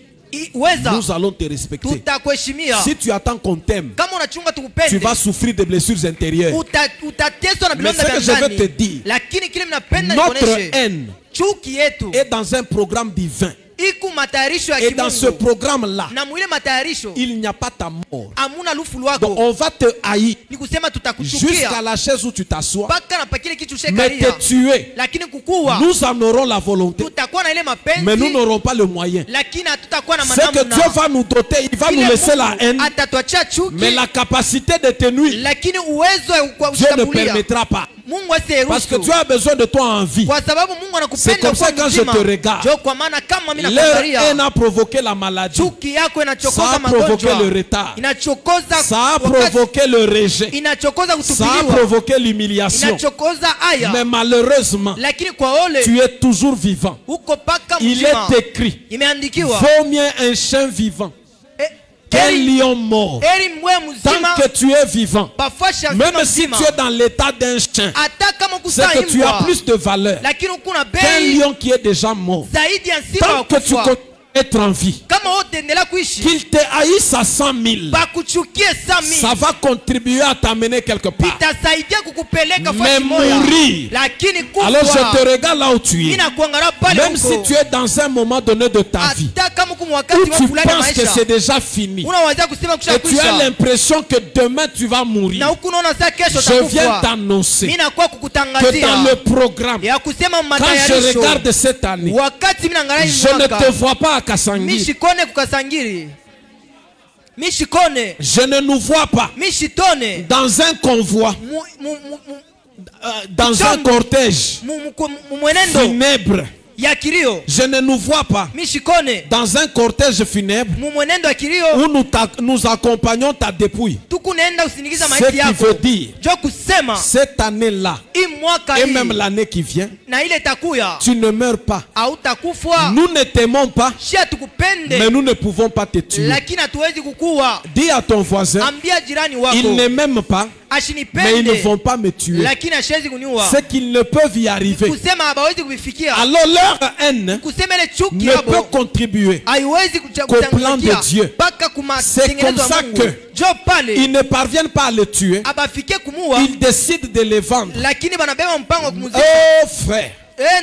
Weza Nous allons te respecter. tutakuheshimia. Si tu attends qu'on t'aime, Kama unachunga tu tukupende, vas souffrir de blessures intérieures. utateswa na Mais bilonda ce vya que je veux te ndani. dire, Lakini kile mnapenda notre nikuoneshe, haine chuki yetu est dans un programme divin. iku matayarisho ya Et dans ce kimungu. programme-là, Na mwile matayarisho il n'y a pas ta mort. amuna lufu Donc lwako. on va te haïr Ni kusema jusqu'à tutakuchukia la chaise où tu t'assois. mpaka na pakile kitu Mais shekaria. te tuer, Lakini kukuwa nous en aurons la volonté. tutakuwa na ile Mais nous mapenzi, n'aurons pas le moyen. lakini hatutakuwa na C'est que Dieu manamna. va nous doter, il va Kile nous laisser la Mungu haine. atatuachia chuki, Mais la capacité de te nuire, lakini uwezo wa Dieu ne kushambulia permettra pas. Mungu Parce que asiyeruhusu. Dieu a besoin de toi en vie. Kwa sababu Mungu C'est anakupenda comme ça kwa quand je mzima. te regarde. Jo, kwa maana kama mimi Leur nakuangalia, haine a provoqué la maladie. chuki yako Ça inachokoza a provoqué magonjwa, le retard. inachokoza Ça a wakati, provoqué le rejet. inachokoza Ça a kutupiliwa, provoqué l'humiliation. inachokoza aya. Mais malheureusement, Lakini kwa ole tu es toujours vivant. huko paka Il mzima est écrit, imeandikiwa, vaut mieux un chien vivant qu'un eri lion mort. mwe Tant mzima que tu es vivant, pafashi ya même mzima si mzima, tu es dans l'état d'un chien, hata kama c'est que tu as kusaimbwa, plus de valeur lakini kuna qu'un bei lion qui est déjà mort. zaidi ya simba Tant wa que tu kufa. continues à être en vie, Kama wote endelea kuishi, qu'il te haïsse à 100 000, bakuchukie sami, ça va contribuer à t'amener quelque part. itasaidia kukupeleka Mais fasi moja. mourir. Lakini Alors je kufa, te regarde là où tu es. ina kuangalia pale Même si huko. tu es dans un moment donné de ta vie Hata kama kumu où wakati wa tu fulani penses que maisha, c'est déjà fini unaweza kusema kusha et tu as kuisha. l'impression que demain tu vas mourir, Na huku unaona saa kesho je viens utakufa. t'annoncer Mimi nakuwa que kukutangazia dans le programme, ya kusema quand je matayarisho, regarde cette année, wakati mimi naangalia hii je ne te mwaka, vois pas à Kasangiri. mishikone kukasangiri, mishikone, Je ne nous vois pas mishitone, dans un convoi, dans un Chombo. cortège mwenendo funèbre. ya kilio, Je ne nous vois pas mishikone, dans un cortège funèbre mwenendo ya kilio, où nous accompagnons ta dépouille. tuku naenda usindikiza Ce maiti qui yako. veut dire, Jo kusema cette année-là, hii mwaka et hii même l'année qui vient, na ile takuya tu ne meurs pas. hautakufa. Nous ne t'aimons pas, Shia tukupende, mais nous ne pouvons pas te tuer. lakini hatuwezi kukuwa. Dis à ton voisin, Ambia jirani ils wako ne m'aiment pas, mais ils ne ashinipende, vont pas me tuer. lakini ashezi kuniua. C'est qu'ils ne peuvent y arriver. Kusema hawawezi kuvifikia. Alors leur haine Kusema ile chuki ne peut yabo contribuer haiwezi qu'au plan de Dieu. mpaka C'est comme kumatengenezo ça ya Mungu. que Jo pale ils ne parviennent pas à le tuer. abafikie kumuua, Ils décident de les vendre. lakini banabeba mpango wa kumuzika. Oh frère,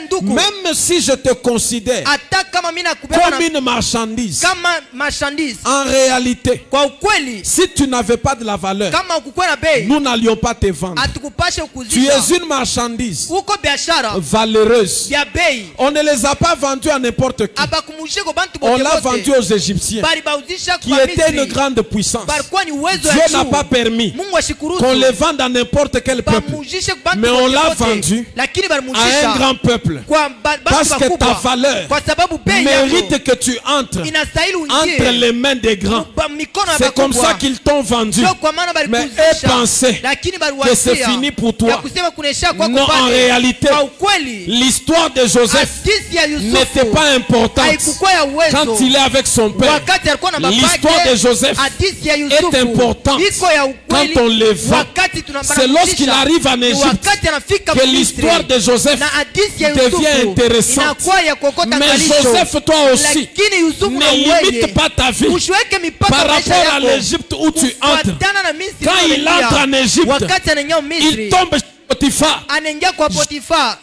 Ndugu, même si je te considère hata kama mimi nakubeba comme une marchandise, kama marchandise, en réalité, kwa ukweli si tu n'avais pas de la valeur, kama ukukuwa na bei, nous n'allions pas te vendre. hatukupashe Tu ukuzisha. es une marchandise Uko biashara valeureuse. ya bei, On ne les a pas vendus à n'importe qui. abakumujishe kwa bantu On bote l'a vendu bote, aux Égyptiens, bali bauzisha qui kwa étaient une Misri, grande puissance. balikuwa ni uwezo Dieu ya n'a juu. pas permis Mungu ashikuruhusu qu'on les vende à n'importe quel peuple. bamujishe kwa bantu Mais on bote l'a bote, vendu lakini à un balimujisha grand peuple. kwa basi Parce que ta wakubwa, valeur kwa sababu bei yako mérite que tu entres inastahili entre uingie les mains des grands. mikono ya C'est comme bakubwa. ça qu'ils t'ont vendu. Sio kwa maana Mais eux balikuzisha, pensaient lakini que baliwasia c'est fini pour toi. ya kusema kunaisha kwako Non, en pale. réalité, Kwa ukweli l'histoire de Joseph hadithi ya n'était Yusufu pas importante haikukuwa ya uwezo. quand il est avec son père. Wakati alikuwa na babake, L'histoire de Joseph hadithi ya est Yusufu importante iko ya ukweli. quand on le vend. Wakati C'est lorsqu'il arrive en Égypte wakati anafika que l'histoire de Joseph na hadithi ya devient Yusufu intéressante. inakuwa ya kuokota Mais ngalisho. Joseph, toi aussi, Lakini Yusufu na ne wewe limite pas ta vie usiweke mipaka par maisha rapport à yako l'Égypte où tu entres. kufuatana na Misri Quand il unaingia. entre en Égypte, wakati anaingia il Misri tombe chez Potiphar. anaingia kwa Potifa.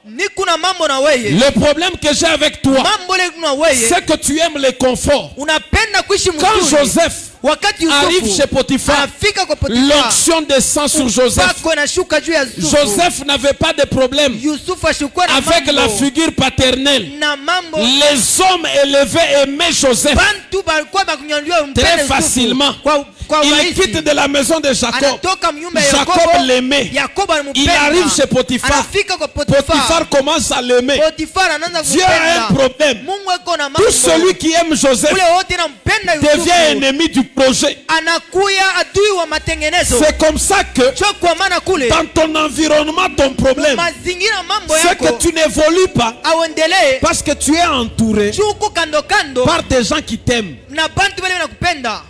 Ni kuna mambo na wewe, Le problème que j'ai avec toi, mambo le kuna wewe, c'est que tu aimes le confort. unapenda kuishi Quand mzuri. Joseph Wakati arrive Yusufu chez Potiphar, anafika kwa Potifa, l'onction descend sur Joseph. upako inashuka juu ya Yusufu. Joseph n'avait pas de problème Yusufu ashukua na avec mambo la figure paternelle. na mambo. Les hommes élevés aimaient Joseph. Bantu balikuwa bakunyanyua mpende Très Yusufu. facilement. Kwa Il urahisi. quitte de la maison de Jacob. Anatoka mnyumba ya Jacob Yakobo. l'aimait. Yakobo Il alimpenda. arrive chez Potiphar. Anafika kwa Potiphar. Potiphar commence à l'aimer. Potiphar anaanza Dieu a un kumpenda. problème. Mungu ako na mambo. Tout celui qui aime Joseph Ule wote nampenda devient Yusufu. ennemi du projet. Anakuya adui wa matengenezo. C'est comme ça que Sio kwa maana kule dans ton environnement, ton problème, mazingira mambo c'est yako que tu n'évolues pas auendelee parce que tu es entouré juu uko kando kando par des gens qui t'aiment. na bantu wale wanakupenda.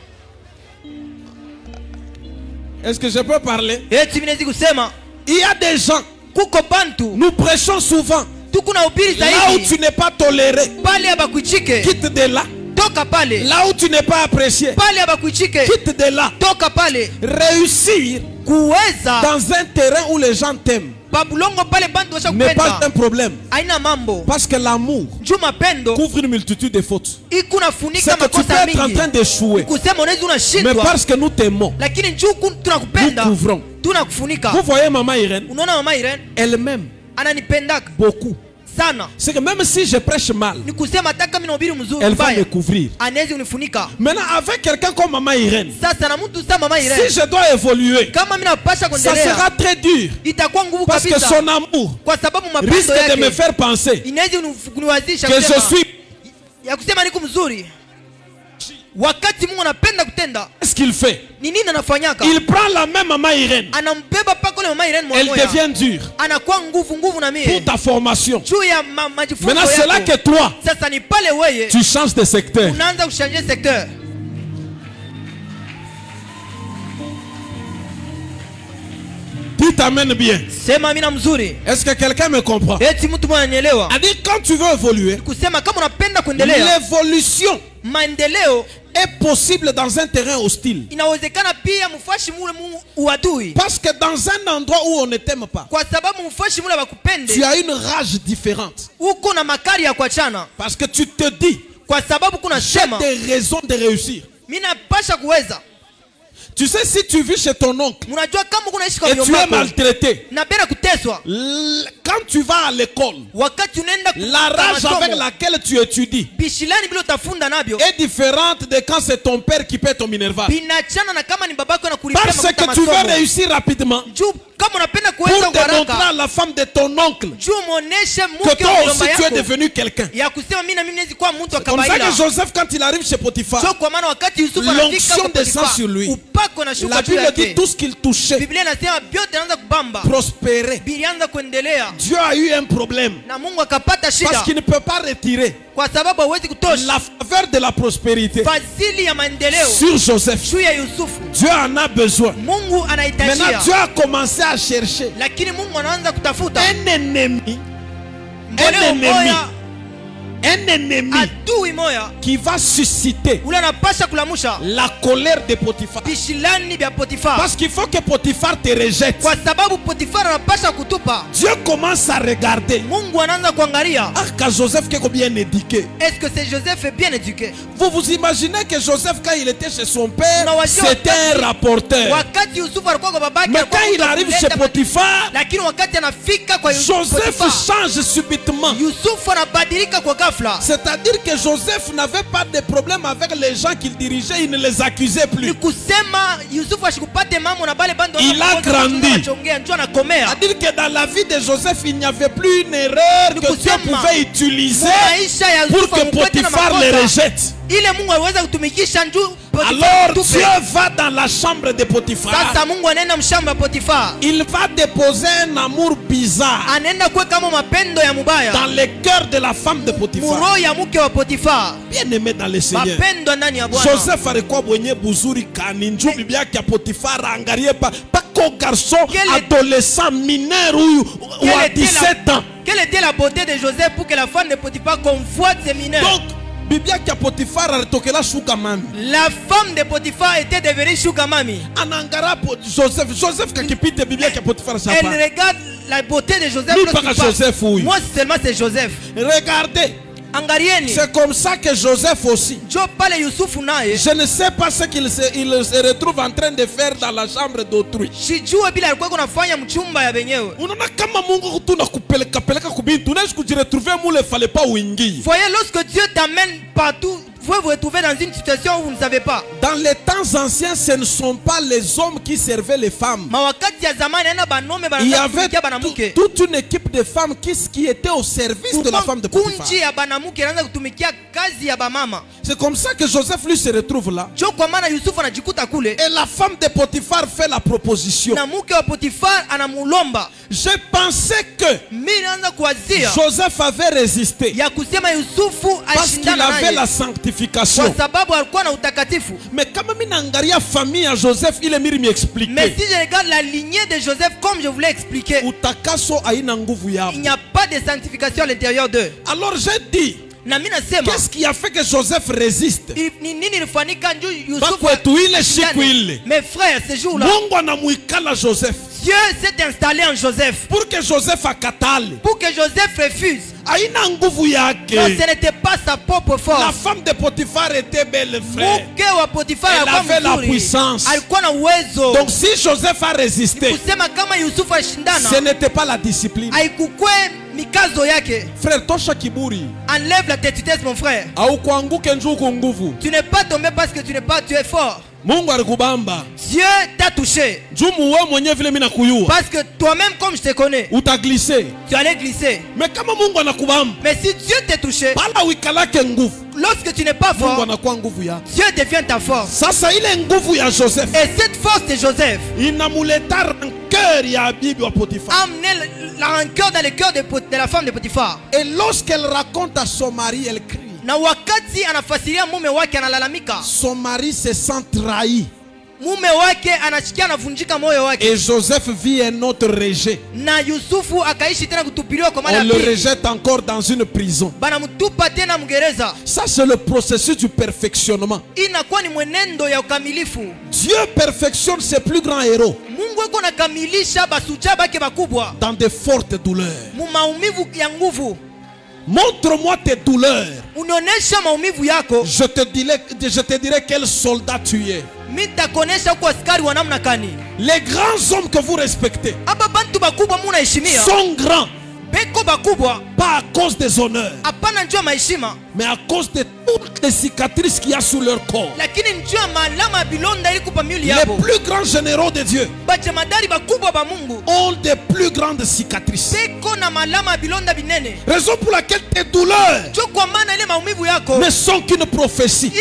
Est-ce que je peux parler? Eti minezi kusema Il y a des gens, kuko bantu nous prêchons souvent, tuko na ubiri là où zaidi tu n'es pas toléré, pale abakuichike quitte de là. toka pale, Là où tu n'es pas apprécié, pale abakuichike quitte de là. toka pale. Réussir Kuweza dans un terrain où les gens t'aiment babulongo pale bantu washa n'est pas kupenda un problème. aina mambo Parce que l'amour juu mapendo couvre une multitude de fautes. ikunafunika C'est que tu peux makosa être en mingi. train d'échouer. Kusema unaweza Mais unashindwa, parce que nous t'aimons, lakini juu nous tunakupenda couvrons. tunakufunika. Vous voyez maman Irène, Unaona mama Irene elle-même, ananipendaka beaucoup. sana, C'est que même si je prêche mal, ni kusema hata kama ninahubiri mzuri elle va me mbaya couvrir. anaweza unifunika. Maintenant, avec quelqu'un comme maman Irène, Sasa na mtu sama mama si Irene, je dois évoluer, kama mimi napasha ça kuendelea sera très dur. itakuwa nguvu Parce que kabisa, son amour kwa sababu risque mapendo de me yake faire penser inaweza kuniwazisha que je kusema suis ya kusema niko mzuri. Wakati Mungu anapenda kutenda, ce qu'il fait. ni nini anafanyaka? Il prend la même maman Irène, Anambeba paka ule mama Irene elle mmoja, devient dure anakuwa nguvu na pour mie ta formation. juu ya majifunzo Maintenant, c'est là que yako. toi, Sasa ni pale wewe tu changes de secteur. unaanza kushanje secteur. Tu t'amènes bien. Sema mimi na mzuri. Est-ce que quelqu'un me comprend? Eti mtu mmoja ananielewa. C'est-à-dire, quand tu veux évoluer, Kusema kama unapenda kuendelea, l'évolution maendeleo est possible dans un terrain hostile. inawezekana pia mfashi mule uadui, Parce que dans un endroit où on ne t'aime pas, kwa sababu mfashi mule tu bakupende as une rage différente. uko na makari ya kuachana, Parce que tu te dis, kwa sababu kuna j'ai sema des raisons de réussir. mimi napasha kuweza. Tu sais, si tu vis chez ton oncle Unajua kama kunaishi kwa et tu es vyombo maltraité, na pena kuteswa, quand tu vas à l'école, wakati unaenda la rage avec laquelle tu étudies bishilani bila utafunda navyo est différente de quand c'est ton père qui paie ton minerval. binachana na kama ni babako anakulipia Parce mafuta que tu veux masomo. réussir rapidement Juu kama unapenda kuweza pour kwa démontrer haraka, à la femme de ton oncle juu muoneshe que mke toi wa aussi mjomba tu es yako devenu quelqu'un. ya kusema mimi na mimi naweza kuwa mtu wa Comme ça kawaida. que Joseph, quand il arrive chez Potiphar, Sio kwa maana wakati Yusufu anafika l'onction kwa descend Potifa, sur lui. upako na shuka la juu Bible dit yake. tout ce qu'il touchait Biblia inasema vyote anaanza kubamba, prospérait. bilianza kuendelea, Dieu a eu un problème na Mungu akapata parce shida qu'il ne peut pas retirer kwa sababu hawezi kutosha la faveur de la prospérité fadhili ya maendeleo sur Joseph. juu ya Yusufu. Dieu en a besoin. Mungu Maintenant, anahitajia, Dieu a commencé à chercher lakini Mungu anaanza kutafuta un ennemi, mboleo moya, un ennemi adui moya qui va susciter ule anapasha kulamusha la colère de Potiphar. bishilani vya Potifa, Parce qu'il faut que Potiphar te rejette. kwa sababu Potifa anapasha kutupa. Dieu commence à regarder. Mungu anaanza kuangalia, Ah, quand Joseph qui est bien éduqué. est-ce que c'est Joseph est bien éduqué? Vous vous imaginez que Joseph, quand il était chez son père, Unawajua c'était un wakati- rapporteur. Wakati Yusufu alikuwa kwa babake, Mais alikuwa quand il mtu wa arrive kuleta chez Potiphar, lakini wakati anafika kwa Joseph Potifa, change subitement. Yusufu anabadilika kwa ghafla. ghafla. C'est-à-dire que Joseph n'avait pas de problème avec les gens qu'il dirigeait, il ne les accusait plus. Ni kusema Yusufu ashikupate mambo na bale bando. Il a grandi. Njoo anakomea. C'est-à-dire que dans la vie de Joseph, il n'y avait plus une erreur que Dieu pouvait utiliser pour que Potiphar le rejette. Ile Mungu aliweza kutumikisha njoo. Alors Dieu va dans la chambre de Potiphar. Sasa Mungu anaenda mshamba Potiphar. Il va déposer un amour bizarre Anaenda kuweka mapendo ya mubaya dans le cœur de la femme de Potiphar. Muro ya mke wa Potiphar. Bien aimé dans le Seigneur. Mapendo ndani ya Bwana. Joseph alikuwa mwenye buzuri kani njoo bibi yake ya Potiphar angalie pas qu'au garçon adolescent mineur ou à 17 ans. Quelle était la beauté de Joseph pour que la femme de Potiphar convoite ses mineurs? Donc Biblia kia Potiphar aritokela shuka mami. La femme de Potiphar était devenue shuka mami. Anangara Joseph kakipite Biblia kia Potiphar sapa. Elle regarde la beauté de Joseph. Joseph, oui. Moi seulement c'est Joseph. Regardez. C'est comme ça que Joseph aussi. Je ne sais pas ce qu'il se retrouve en train de faire dans la chambre d'autrui. Voyez, lorsque Dieu t'amène partout, vous vous retrouvez dans une situation où vous ne savez pas. Dans les temps anciens, ce ne sont pas les hommes qui servaient les femmes. Il y avait toute une équipe de femmes qui était au service de la femme de Potiphar. C'est comme ça que Joseph lui se retrouve là. Et la femme de Potiphar fait la proposition. Je pensais que Joseph avait résisté parce qu'il avait la sanctification. Mais quand même famille à Joseph, il est mis m'expliquer. Mais si je regarde la lignée de Joseph comme je vous l'ai expliqué, il n'y a pas de sanctification à l'intérieur d'eux. Alors j'ai dit, qu'est-ce qui a fait que Joseph résiste? Mes frères, ce jour-là, Dieu s'est installé en Joseph. Pour que Joseph akatale. Pour que Joseph refuse. Non, ce n'était pas sa propre force. La femme de Potiphar était belle, frère. Elle avait la puissance. Donc si Joseph a résisté, ce n'était pas la discipline. Frère, tosha kiburi. Enlève la têtudesse, mon frère. Tu n'es pas tombé parce que tu es fort. Dieu t'a touché. Parce que toi-même, comme je te connais, tu allais glisser. Mais si Dieu t'a touché, lorsque tu n'es pas fort, Dieu devient ta force. Et cette force de Joseph a amené la rancœur dans le cœur de la femme de Potiphar. Et lorsqu'elle raconte à son mari, elle crie. Son mari se sent trahi. Et Joseph vit un autre rejet. On le rejette encore dans une prison. Ça c'est le processus du perfectionnement. Dieu perfectionne ses plus grands héros dans de fortes douleurs. Montre-moi tes douleurs. Je te dirai quel soldat tu es. Les grands hommes que vous respectez sont grands, pas à cause des honneurs, mais à cause de toutes les cicatrices qu'il y a sur leur corps. Les plus grands généraux de Dieu ont des plus grandes cicatrices. Raison pour laquelle tes douleurs ne sont qu'une prophétie.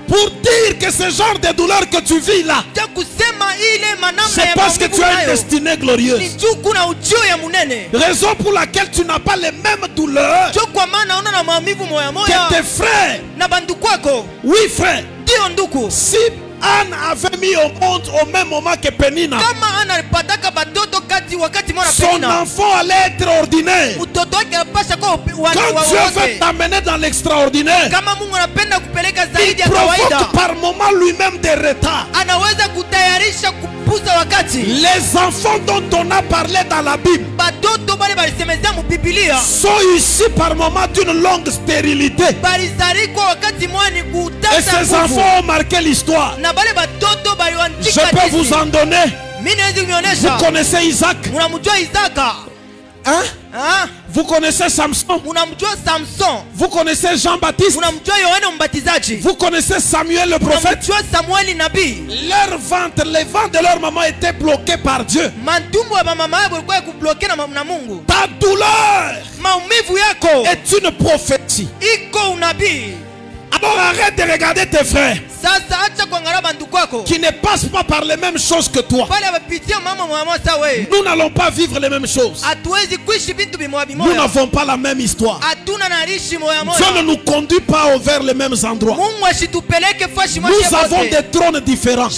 Pour dire que ce genre de douleur que tu vis là, c'est parce que tu as une destinée glorieuse. Raison pour laquelle tu n'as pas les mêmes douleurs que tes frères. Oui, frère. Si Anne avait mis au monde au même moment que Pénina, son enfant allait être ordinaire. Quand Dieu veut t'amener dans l'extraordinaire, il provoque par moment lui-même des retards. Les enfants dont on a parlé dans la Bible sont issus par moment d'une longue stérilité. Et ces enfants ont marqué l'histoire. Je peux vous en donner. Vous connaissez Isaac. Hein? Vous connaissez Samson? Vous connaissez Jean-Baptiste? Vous connaissez Samuel le prophète? Leur ventre, les ventres de leur maman étaient bloqués par Dieu. Ta douleur est une prophétie. Alors arrête de regarder tes frères qui ne passent pas par les mêmes choses que toi. Nous n'allons pas vivre les mêmes choses. Nous n'avons pas la même histoire. Dieu ne nous conduit pas vers les mêmes endroits. Nous avons des trônes différents.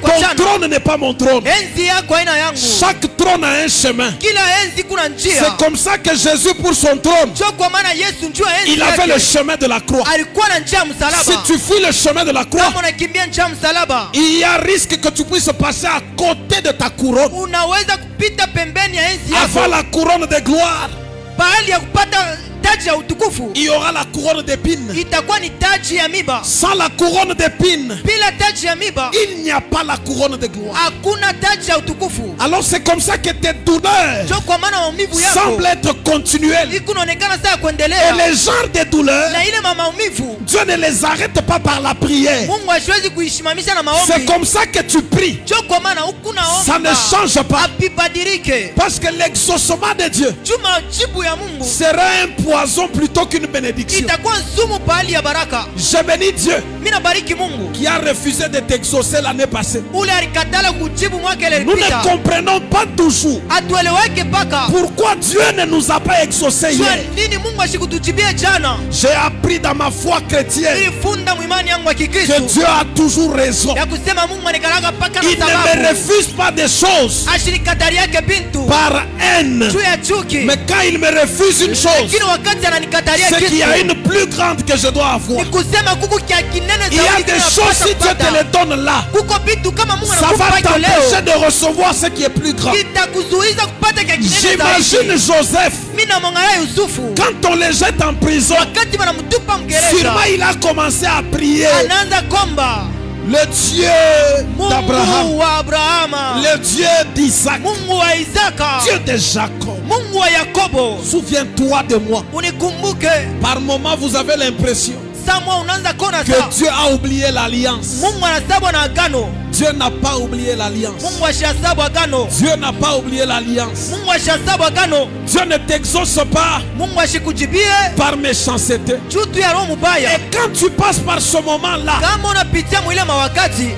Ton trône n'est pas mon trône. Chaque trône a un chemin. C'est comme ça que Jésus, pour son trône, il avait le chemin de la croix. Si tu fuis le chemin de la croix, il y a risque que tu puisses passer à côté de ta couronne. Avant la couronne de gloire, il y aura la couronne d'épines. Sans la couronne d'épines, il n'y a pas la couronne de gloire. Alors c'est comme ça que tes douleurs semblent être continuelles. Et les genres de douleurs, Dieu ne les arrête pas par la prière. C'est comme ça que tu pries. Ça ne change pas. Parce que l'exaucement de Dieu sera un poison plutôt qu'une bénédiction. Je bénis Dieu qui a refusé de t'exaucer l'année passée. Nous ne comprenons pas toujours pourquoi Dieu ne nous a pas exaucés hier. J'ai appris dans ma foi chrétienne que Dieu a toujours raison. Il ne me refuse pas des choses par haine. Mais quand il me refuse une chose, c'est qu'il y a une plus grande que je dois avoir. Il y a des choses, si Dieu te les donne là, ça va t'empêcher de recevoir ce qui est plus grand. J'imagine Joseph, quand on le jette en prison, sûrement il a commencé à prier. Le Dieu d'Abraham, le Dieu d'Isaac, Dieu de Jacob, souviens-toi de moi. Par moment vous avez l'impression que Dieu a oublié l'alliance. Dieu n'a pas oublié l'alliance. Dieu n'a pas oublié l'alliance. Dieu ne t'exauce pas par méchanceté. Et quand tu passes par ce moment-là,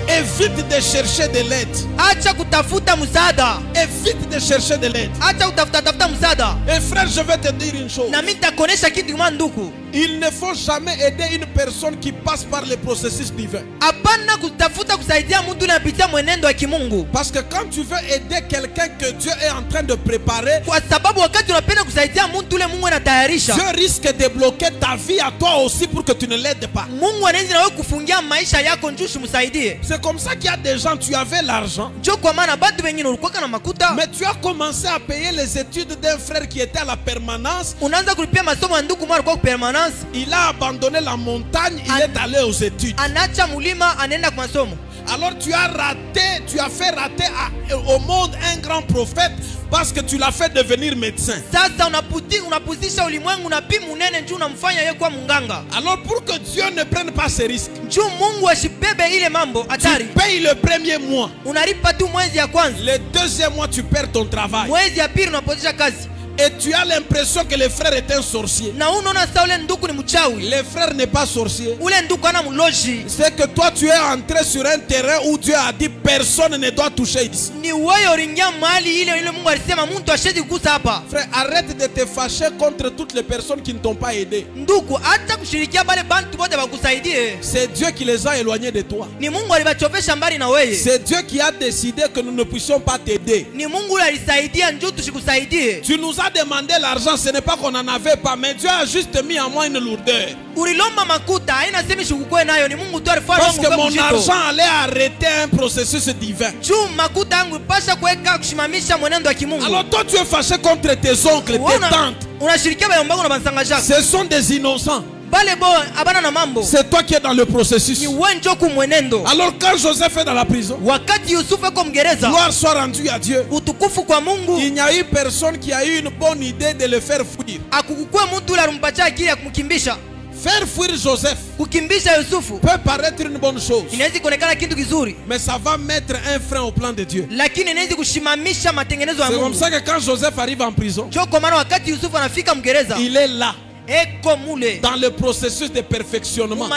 évite de chercher de l'aide. Évite de chercher de l'aide. Et frère, je vais te dire une chose. Il ne faut jamais aider une personne qui passe par les processus divins. Parce que quand tu veux aider quelqu'un que Dieu est en train de préparer, Dieu risque de bloquer ta vie à toi aussi pour que tu ne l'aides pas. C'est comme ça qu'il y a des gens, tu avais l'argent, mais tu as commencé à payer les études d'un frère qui était à la permanence. Il a abandonné la montagne, il est allé aux études. Alors tu as raté, tu as fait rater au monde un grand prophète parce que tu l'as fait devenir médecin. Alors pour que Dieu ne prenne pas ces risques, tu payes le premier mois. Le deuxième mois tu perds ton travail. Et tu as l'impression que le frère est un sorcier. Le frère n'est pas sorcier. C'est que toi tu es entré sur un terrain où Dieu a dit personne ne doit toucher ici. Frère, arrête de te fâcher contre toutes les personnes qui ne t'ont pas aidé. C'est Dieu qui les a éloignés de toi. C'est Dieu qui a décidé que nous ne puissions pas t'aider. Tu nous as demandé l'argent, ce n'est pas qu'on n'en avait pas, mais Dieu a juste mis en moi une lourdeur. Parce que mon argent allait arrêter un processus divin. Alors toi tu es fâché contre tes oncles, tes tantes. Ce sont des innocents. C'est toi qui es dans le processus. Alors quand Joseph est dans la prison, gloire soit rendue à Dieu. Il n'y a eu personne qui a eu une bonne idée de le faire fuir. Faire fuir Joseph peut paraître une bonne chose, mais ça va mettre un frein au plan de Dieu. C'est comme ça que quand Joseph arrive en prison, il est là dans le processus de perfectionnement.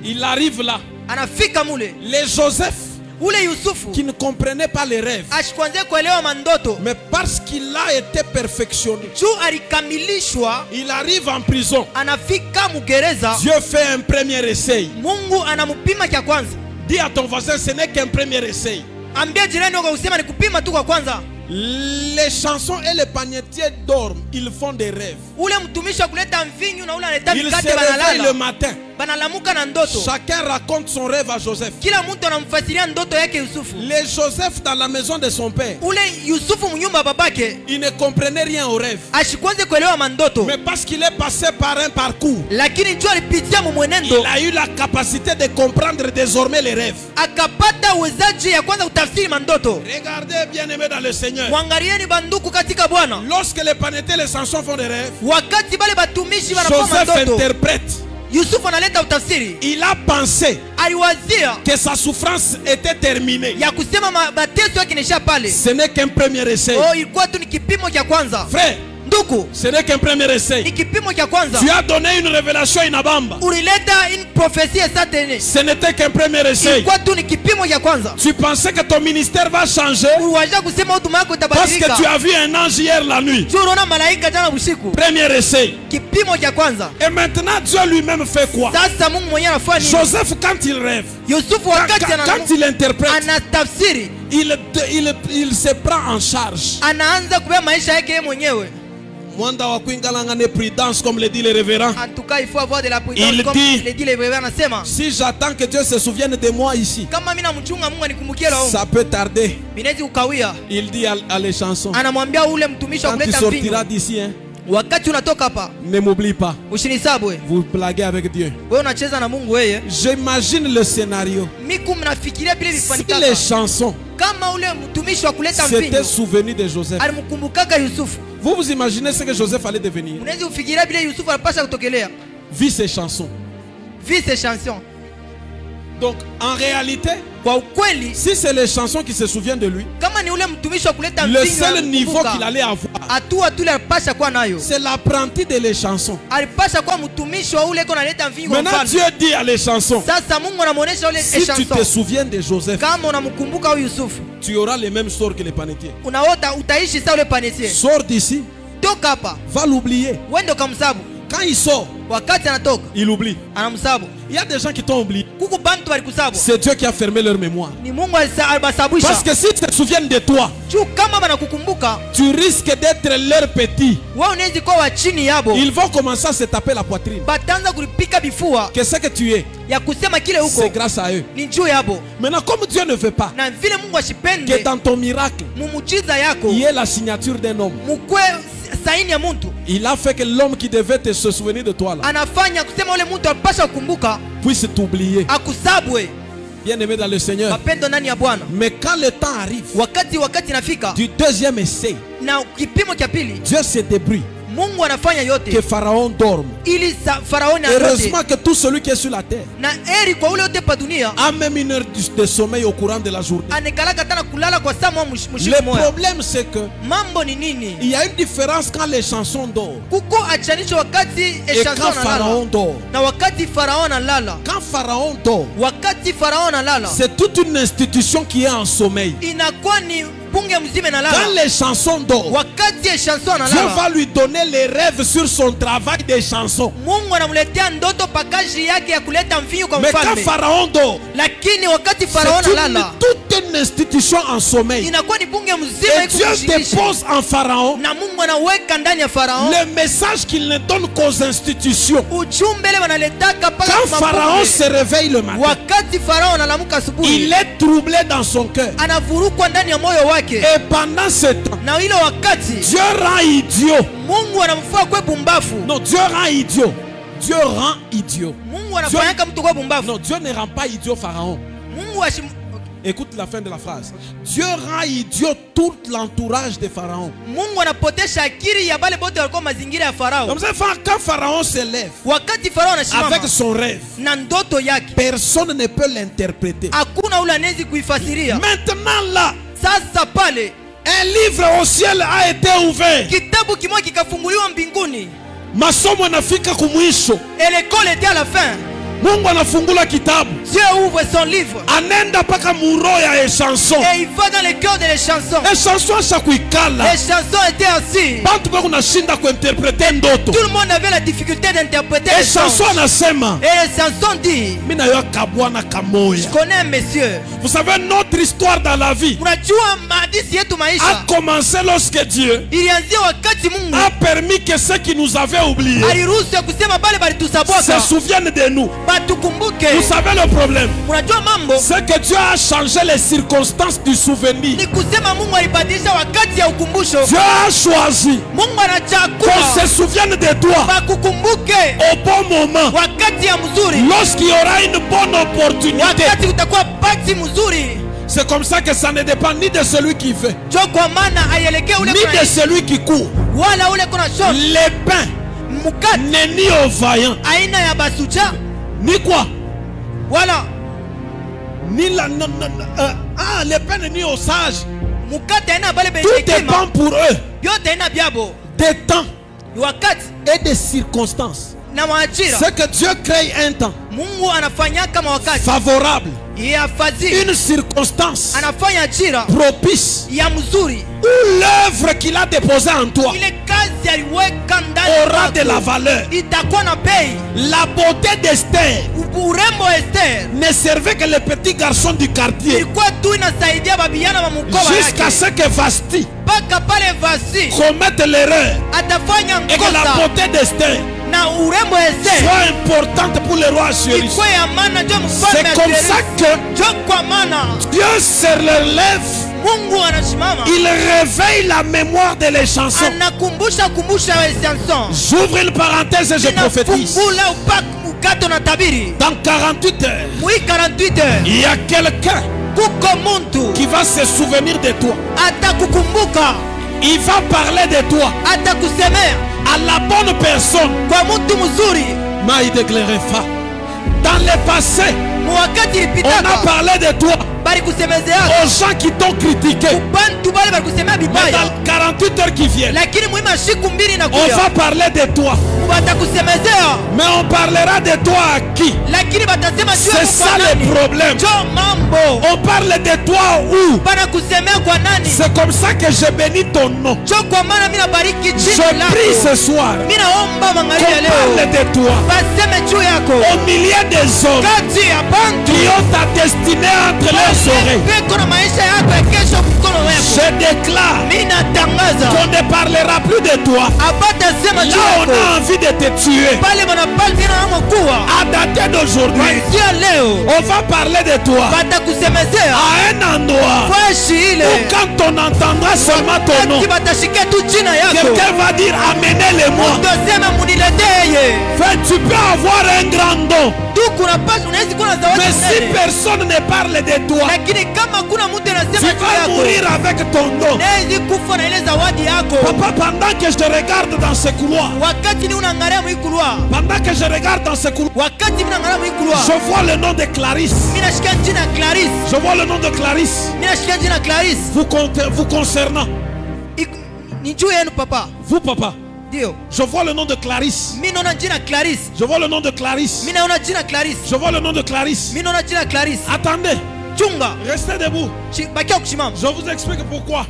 Il arrive là. Les Joseph qui ne comprenait pas les rêves, mais parce qu'il a été perfectionné, il arrive en prison. Dieu fait un premier essai. Dis à ton voisin, ce n'est qu'un premier essai. Les chansons et les panetiers dorment, ils font des rêves. Ils se réveillent le matin. Chacun raconte son rêve à Joseph. Les Joseph dans la maison de son père, il ne comprenait rien au rêve, mais parce qu'il est passé par un parcours, il a eu la capacité de comprendre désormais les rêves. Regardez, bien aimé dans le Seigneur, lorsque les panetiers et les chansons font des rêves, Joseph interprète. Il a pensé que sa souffrance était terminée. Ce n'est qu'un premier essai. Frère, ce n'est qu'un premier essai. Tu as donné une révélation à Inabamba. Ce n'était qu'un premier essai. Tu pensais que ton ministère va changer parce que tu as vu un ange hier la nuit. Premier essai. Et maintenant Dieu lui-même fait quoi? Joseph, quand il rêve, quand il interprète, il se prend en charge. Prudence, comme le dit le révérend. En tout cas, il faut avoir de la prudence, il comme dit, le dit le révérend. Si j'attends que Dieu se souvienne de moi ici, ça peut tarder. Il dit à les chansons, quand tu sortiras d'ici, hein, ne m'oublie pas. Vous blaguez avec Dieu. J'imagine le scénario. Si les chansons s'étaient souvenues de Joseph, vous vous imaginez ce que Joseph allait devenir? Vis ses chansons. Donc en réalité, si c'est les chansons qui se souviennent de lui, le seul niveau qu'il allait avoir, c'est l'apprenti de les chansons. Maintenant Dieu dit à les chansons, si tu te souviens de Joseph, tu auras les mêmes sorts que les panetiers. Sors d'ici, va l'oublier. Quand il sort, il oublie. Il y a des gens qui t'ont oublié. C'est Dieu qui a fermé leur mémoire. Parce que s'ils se souviennent de toi, tu risques d'être leur petit. Ils vont commencer à se taper la poitrine. Qu'est-ce que tu es? C'est grâce à eux. Maintenant, comme Dieu ne veut pas que dans ton miracle, il y ait la signature d'un homme, il a fait que l'homme qui devait se souvenir de toi là puisse t'oublier. Bien aimé dans le Seigneur. Mais quand le temps arrive du deuxième essai, Dieu se débrouille que Pharaon dorme. Heureusement que tout celui qui est sur la terre a même une heure de sommeil au courant de la journée. Le problème c'est que il y a une différence quand les chansons dorment et quand Pharaon dort. Quand Pharaon dort, c'est toute une institution qui est en sommeil. Quand les chansons dorment, Dieu va lui donner les rêves sur son travail des chansons. Mais quand Pharaon dort, c'est toute une institution en sommeil. Et Dieu dépose en Pharaon le message qu'il ne donne qu'aux institutions. Quand Pharaon se réveille le matin, il est troublé dans son cœur. Et pendant ce temps, Dieu rend idiot. Non, Dieu rend idiot. Dieu rend idiot. Non, Dieu ne rend pas idiot Pharaon. Écoute la fin de la phrase. Dieu rend idiot tout l'entourage de Pharaon. Comme ça, quand Pharaon s'élève avec son rêve, personne ne peut l'interpréter. Maintenant là, un livre au ciel a été ouvert. Masomo nafika kumwisho. Et l'école était à la fin. Mungu anafungula kitabu. Dieu ouvre son livre. Anenda paka muroya ya chanson. Et il va dans le cœur de les chansons. Les chansons shakuikala. Les chansons étaient assis. Bantu bako nashinda kuinterpreter ndoto. Tout le monde avait la difficulté d'interpréter les chansons. Nasema. Et les chansons disent. Mina yo kabwana kamoya. Je connais un monsieur. Vous savez notre histoire dans la vie a commencé lorsque Dieu a permis que ceux qui nous avaient oubliés se souviennent de nous. Vous savez le problème, c'est que Dieu a changé les circonstances du souvenir. Dieu a choisi qu'on se souvienne de toi au bon moment, lorsqu'il y aura une bonne opportunité. C'est comme ça que ça ne dépend ni de celui qui fait, ni de celui qui court. L'épée n'est ni au vaillant, ni quoi? Voilà. Ni la l'épée n'est ni au sage. Tout dépend pour eux des temps et des circonstances. C'est que Dieu crée un temps favorable, une circonstance propice, où l'œuvre qu'il a déposée en toi aura de la valeur. La beauté d'Esther ne servait que les petits garçons du quartier, jusqu'à ce que Vasti commette l'erreur et que la beauté d'Esther soit importante pour le roi Assuérus. C'est comme ça que Dieu se relève. Il réveille la mémoire de les chansons. J'ouvre une parenthèse et je prophétise. Dans 48 heures, il y a quelqu'un qui va se souvenir de toi. Il va parler de toi à la bonne personne. Dans le passé, on a parlé de toi aux gens qui t'ont critiqué. Mais dans 48 heures qui viennent, on va parler de toi. Mais on parlera de toi à qui? C'est ça le problème. On parle de toi où? C'est comme ça que je bénis ton nom. Je prie ce soir qu'on parle de toi au milieu des hommes qui ont ta destinée entre leurs oreilles. Je déclare qu'on ne parlera plus de toi. Là on a envie de te tuer. À dater d'aujourd'hui, on va parler de toi à un endroit où quand on entendra seulement ton nom, quelqu'un va dire amenez-le-moi. Tu peux avoir un grand don, mais si personne ne parle de toi, tu vas mourir avec ton don. Papa, pendant que je te regarde dans ce couloir, pendant que je regarde dans ce couloir, je vois le nom de Clarisse. Je vois le nom de Clarisse. Vous concernant. Vous, papa. Je vois le nom de Clarisse. Je vois le nom de Clarisse. Je vois le nom de Clarisse. Attendez. Restez debout. Je vous explique pourquoi.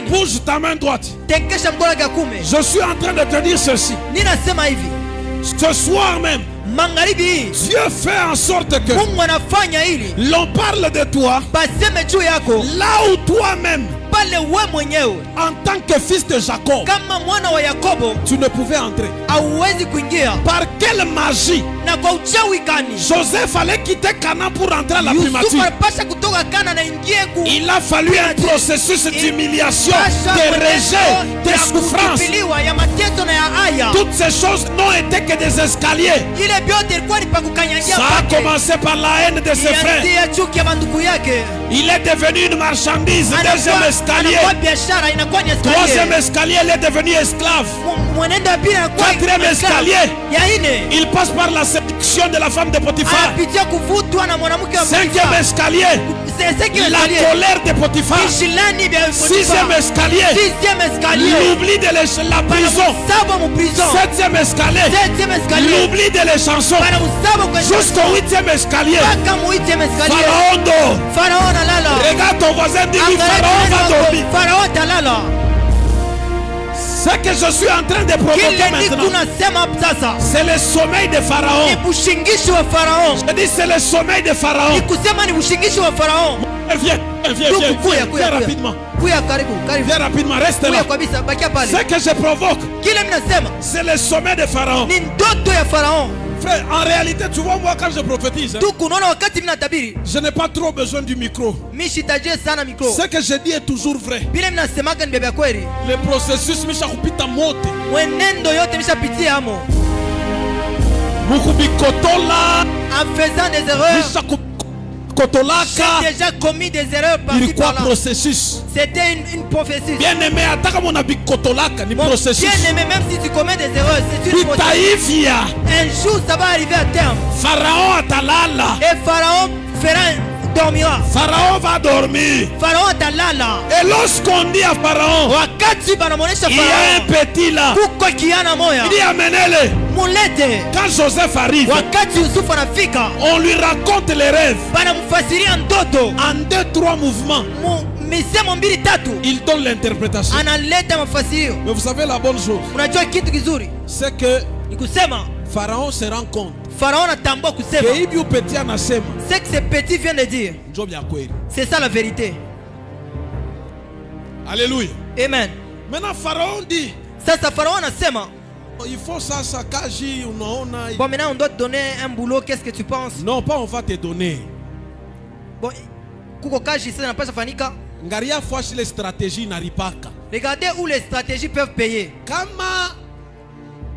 Bouge ta main droite. Je suis en train de te dire ceci. Ce soir même, Dieu fait en sorte que l'on parle de toi là où toi-même En tant que fils de Jacob, tu ne pouvais entrer. Par quelle magie Joseph allait quitter Canaan pour entrer à la primature? Il a fallu un processus d'humiliation, de rejet, de souffrance. Toutes ces choses n'ont été que des escaliers. Ça a commencé par la haine de ses frères. Il est devenu une marchandise. Deuxième escalier. Troisième escalier, il est devenu esclave. Quatrième escalier, il passe par la séduction de la femme de Potiphar. Cinquième escalier, la colère de Potiphar. Sixième escalier, l'oubli de la prison. Septième escalier, l'oubli de les chansons. Jusqu'au huitième escalier, Pharaon dort. Regarde ton voisin, dis-lui, Pharaon va dormir. Ce que je suis en train de provoquer maintenant, c'est le sommeil de Pharaon. Je dis c'est le sommeil de Pharaon. Viens rapidement. Viens rapidement, reste là. Ce que je provoque, c'est le sommeil de Pharaon. Frère, en réalité, tu vois, moi quand je prophétise, je n'ai pas trop besoin du micro. Ce que je dis est toujours vrai. Le processus, en faisant des erreurs, j'ai déjà commis des erreurs par-ci par-là. C'était une prophétie. Bien aimé, mon bien-aimé, même si tu commets des erreurs, c'est une prophétie. Un jour, ça va arriver à terme. Pharaon atalala. Et Pharaon dormira. Pharaon va dormir. Pharaon atalala. Et lorsqu'on dit à Pharaon, il y a un petit là, il dit amenez-le. Quand Joseph arrive, on lui raconte les rêves. En 2-3 mouvements, il donne l'interprétation. Mais vous savez la bonne chose, c'est que Pharaon se rend compte ce que ce petit vient de dire, c'est ça la vérité. Alléluia. Amen. Maintenant Pharaon dit, Pharaon anasema, il faut ça, Kaji, unaona. Bon, maintenant on doit te donner un boulot, qu'est-ce que tu penses? Non, pas on va te donner. Bon, kuko Kaji, ça n'a pas fanika. Ngaria fois les stratégies n'arripaka. Regardez où les stratégies peuvent payer. Kama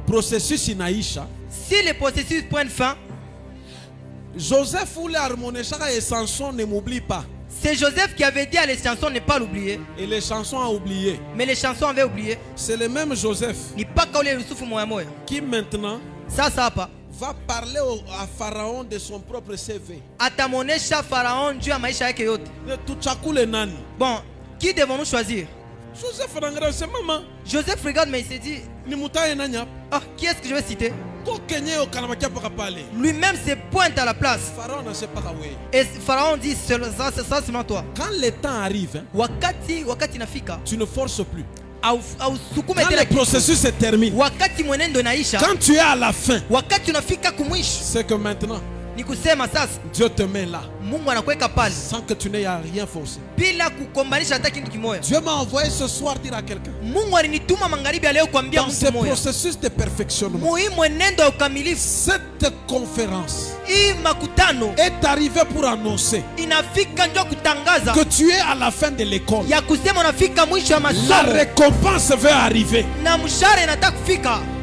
processus inaisha, si les processus prennent fin, Joseph voulait harmoniser et Samson ne m'oublie pas. C'est Joseph qui avait dit à les chansons ne pas l'oublier. Et les chansons ont oublié. Mais les chansons avaient oublié. C'est le même Joseph qui maintenant va parler à Pharaon de son propre CV. Bon, qui devons-nous choisir? Joseph regarde mais il s'est dit, ah, qui est-ce que je vais citer? Lui-même se pointe à la place. Et Pharaon dit, ça seulement toi. Quand le temps arrive, tu ne forces plus. Quand le processus se termine, quand tu es à la fin, c'est que maintenant Dieu te met là sans que tu n'aies rien forcé. Dieu m'a envoyé ce soir dire à quelqu'un, dans ce processus de perfectionnement, cette conférence est arrivée pour annoncer que tu es à la fin de l'école. La récompense va arriver.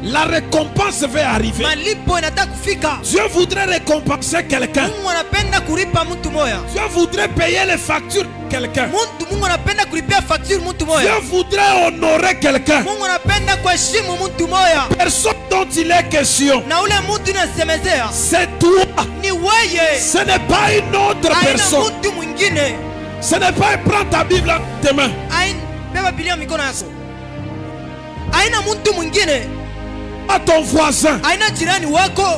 La récompense va arriver. Dieu voudrait récompenser quelqu'un. Dieu voudrait payer les factures de quelqu'un. Dieu voudrait honorer quelqu'un. Personne dont il est question, c'est toi. Ce n'est pas une autre personne. Ce n'est pas prendre ta Bible en tes mains. À ton voisin,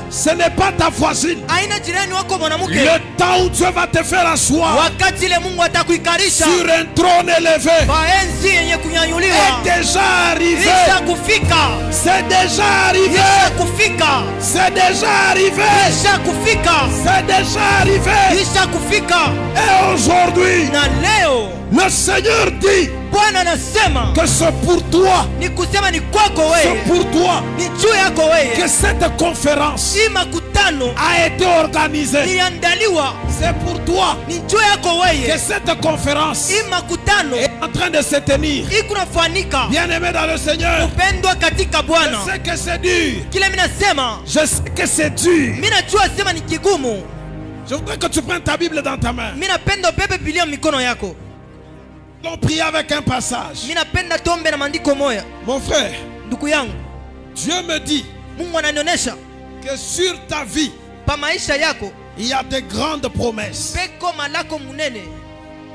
ce n'est pas ta voisine. Le temps où Dieu va te faire asseoir sur un trône élevé est déjà arrivé. C'est déjà arrivé. C'est déjà arrivé. C'est déjà arrivé. Et aujourd'hui, Le Seigneur dit que c'est pour toi. C'est pour toi que cette conférence a été organisée. C'est pour toi que cette conférence est en train de se tenir. Bien-aimé dans le Seigneur, je sais que c'est dur. Je sais que c'est dur. Je voudrais que tu prennes ta Bible dans ta main. On prie avec un passage. Mon frère, Dieu me dit que sur ta vie, il y a de grandes promesses.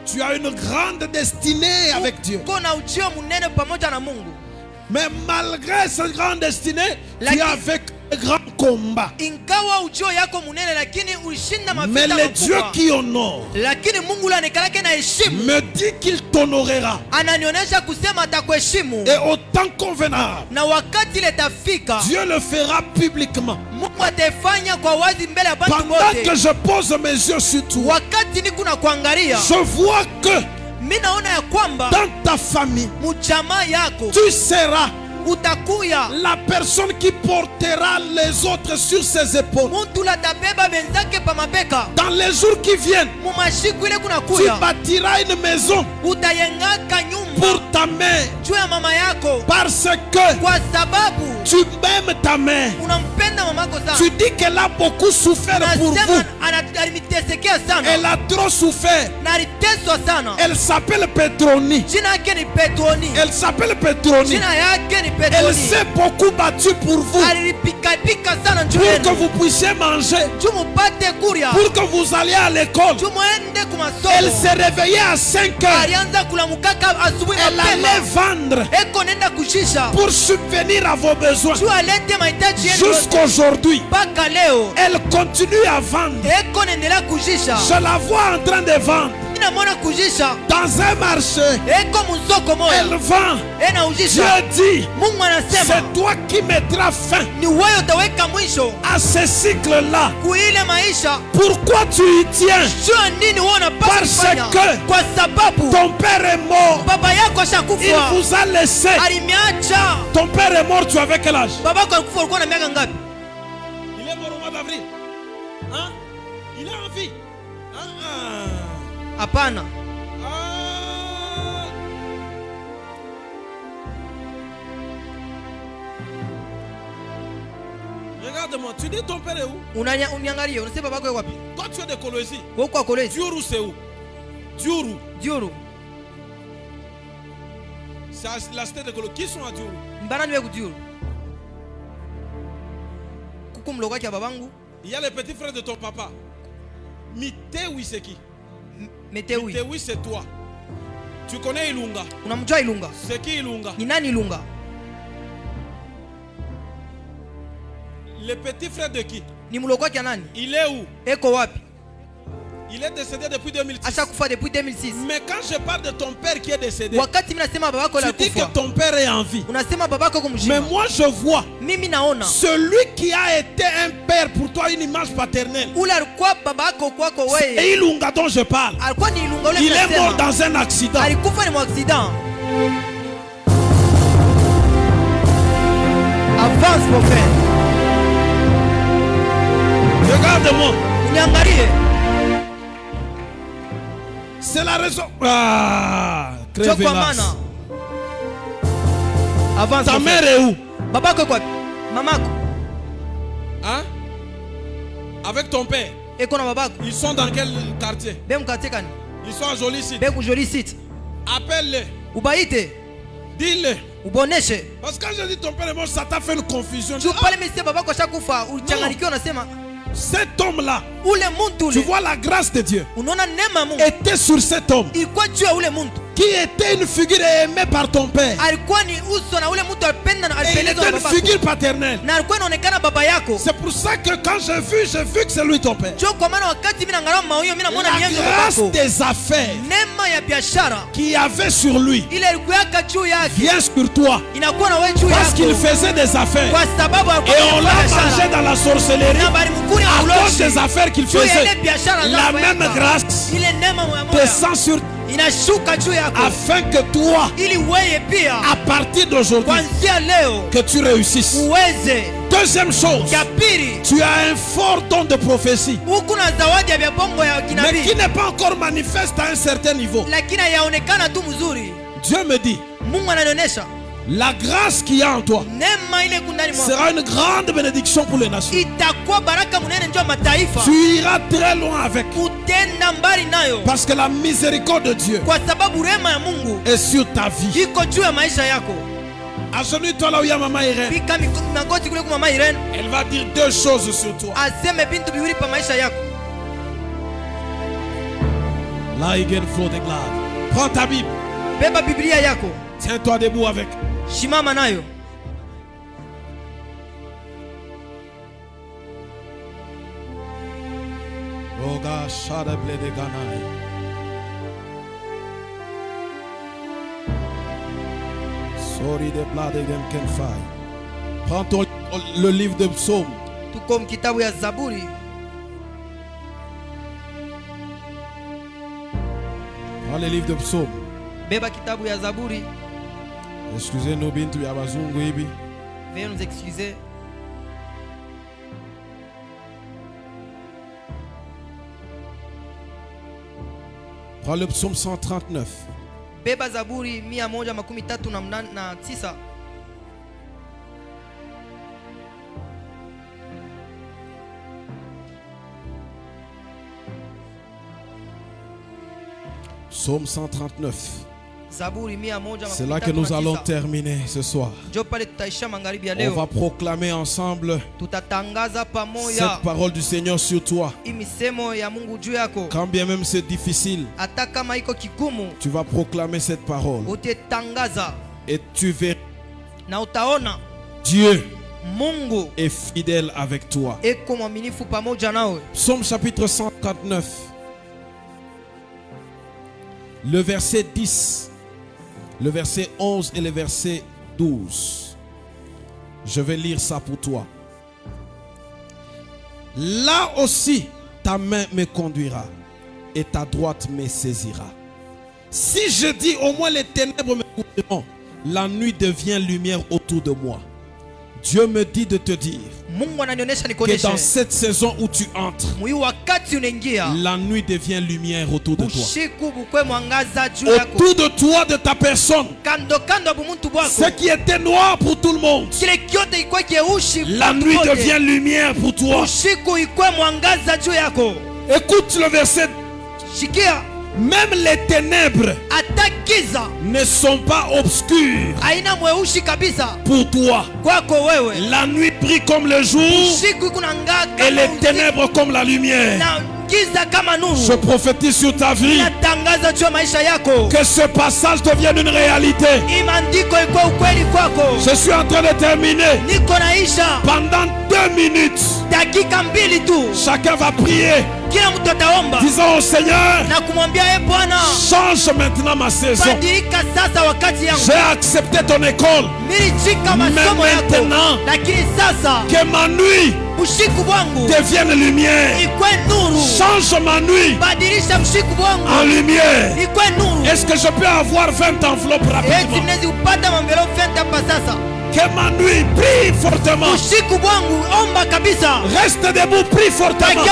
Tu as une grande destinée avec Dieu. Mais malgré cette grande destinée, tu as vécu un grand combat. Mais le Dieu qui honore me dit qu'il t'honorera. Et au temps convenable, Dieu le fera publiquement. Pendant que je pose mes yeux sur toi, je vois que dans ta famille, tu seras la personne qui portera les autres sur ses épaules. Dans les jours qui viennent, tu bâtiras une maison pour ta mère, parce que tu aimes ta mère. Tu dis qu'elle a beaucoup souffert pour vous. Elle a trop souffert. Elle s'appelle Petroni. Elle s'appelle Petroni. Elle s'est beaucoup battue pour vous, pour que vous puissiez manger, pour que vous alliez à l'école. Elle s'est réveillée à 5 heures. Elle allait vendre pour subvenir à vos besoins. Jusqu'aujourd'hui, elle continue à vendre. Je la vois en train de vendre dans un marché. Elle vend. Dieu dit, c'est toi qui mettras fin à ce cycle-là. Pourquoi tu y tiens? Parce que ton père est mort. Il vous a laissé. Ton père est mort, tu avais quel âge? Il est mort au mois d'avril. Hein? Il est en vie. Apana. Regarde-moi, tu dis ton père est où? Toi tu es de Colosie. Diuru c'est où? Diuru. C'est la cité de Colosie. Qui sont à Diuru? Il y a les petits frères de ton papa. Mitewi c'est qui? Mitewi c'est toi. Tu connais Ilunga? C'est qui Ilunga? Le petit frère de qui? Il est où? Il est décédé depuis 2006. Mais quand je parle de ton père qui est décédé, tu dis que ton père est en vie. Mais moi je vois celui qui a été un père pour toi, une image paternelle. C'est Ilunga dont je parle. Il est mort dans un accident. Avance mon frère. Regarde-moi. C'est la raison. Ah, avance. Ta mère est où? Mamako. Hein? Avec ton père. Ils sont dans quel quartier? Ils sont à Joli Site. Appelle-les. Dis-le. Parce que quand je dis ton père est mort, ça t'a fait une confusion. Cet homme-là, tu vois la grâce de Dieu était sur cet homme qui était une figure aimée par ton père. Et il était une figure paternelle. C'est pour ça que quand j'ai vu que c'est lui ton père. La grâce des affaires qu'il y avait sur lui vient sur toi. Parce qu'il faisait des affaires. Et on l'a mangé dans la sorcellerie à cause des affaires qu'il faisait. La même grâce descend sur afin que toi, à partir d'aujourd'hui, que tu réussisses. Deuxième chose, tu as un fort don de prophétie, mais qui n'est pas encore manifeste à un certain niveau. Dieu me dit, la grâce qu'il y a en toi sera une grande bénédiction pour les nations. Tu iras très loin avec, parce que la miséricorde de Dieu est sur ta vie. Agenouille-toi là où il y a maman Irène. Elle va dire deux choses sur toi. Là, il gagne flot de glade. Prends ta Bible. Tiens-toi debout avec. Shimama nayo. Oga shada blede ganai. Sorry de blade gen ken fai. Prends le livre de Psaume. Tout comme kitabu ya Zaburi. Prends le livre de Psaume. Beba kitabu ya Zaburi. Excusez-nous, bintu ya bazungu hivi. Veuillez nous excuser. Prends le psaume 139. Beba Zaburi 139. Psaume 139. C'est là que nous allons terminer ce soir. On va proclamer ensemble cette parole du Seigneur sur toi. Quand bien même c'est difficile, tu vas proclamer cette parole. Et tu verras, Dieu est fidèle avec toi. Psaume chapitre 139. Le verset 10. Le verset 11 et le verset 12. Je vais lire ça pour toi. Là aussi, ta main me conduira et ta droite me saisira. Si je dis au moins les ténèbres me couvriront, la nuit devient lumière autour de moi. Dieu me dit de te dire que dans cette saison où tu entres, la nuit devient lumière autour de toi. Autour de toi, de ta personne, ce qui était noir pour tout le monde, la nuit devient lumière pour toi. Écoute le verset. Même les ténèbres ne sont pas obscures pour toi. La nuit brille comme le jour et les ténèbres comme la lumière. Je prophétise sur ta vie que ce passage devienne une réalité. Je suis en train de terminer. Pendant 2 minutes, chacun va prier, disons au Seigneur, change maintenant ma saison. J'ai accepté ton école, mais maintenant que ma nuit devienne lumière. Change ma nuit en lumière. Est-ce que je peux avoir 20 enveloppes rapidement? Que ma nuit brille fortement. Reste debout, prie fortement.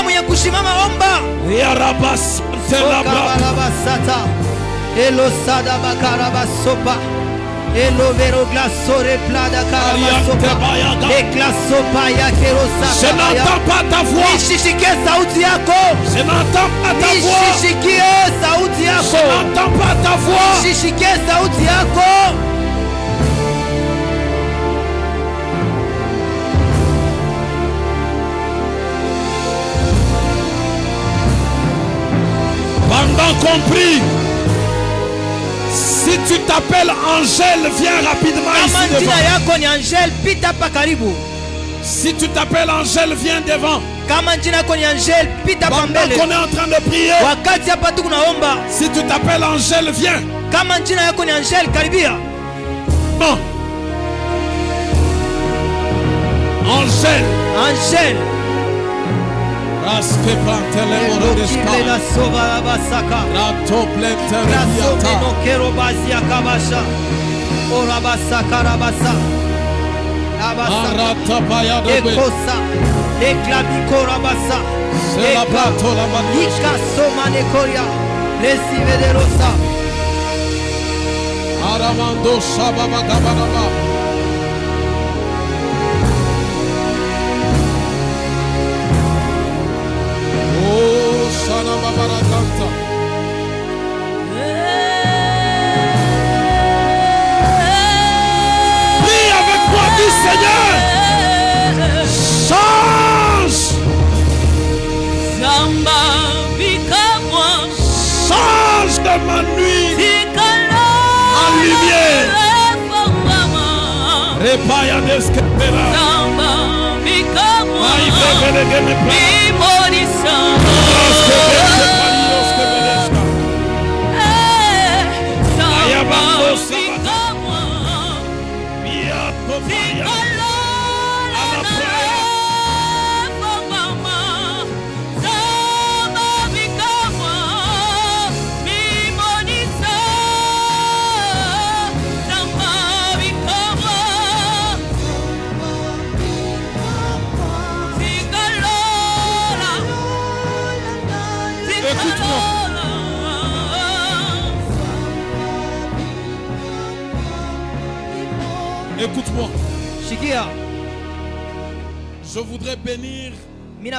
Je n'entends pas ta voix. Je n'entends pas ta voix. Je n'entends pas ta voix. Pendant qu'on prie, si tu t'appelles Angèle, viens rapidement ici devant. Si tu t'appelles Angèle, viens devant. Pendant qu'on est en train de prier, si tu t'appelles Angèle, viens. Non. Angèle. Aramando Shababa Gabanaba. Oh, Shana Babarakanta. Prie avec moi, dis Seigneur, change. Change de ma nuit en lumière. Repaya deskepera. Écoute-moi. Je voudrais bénir une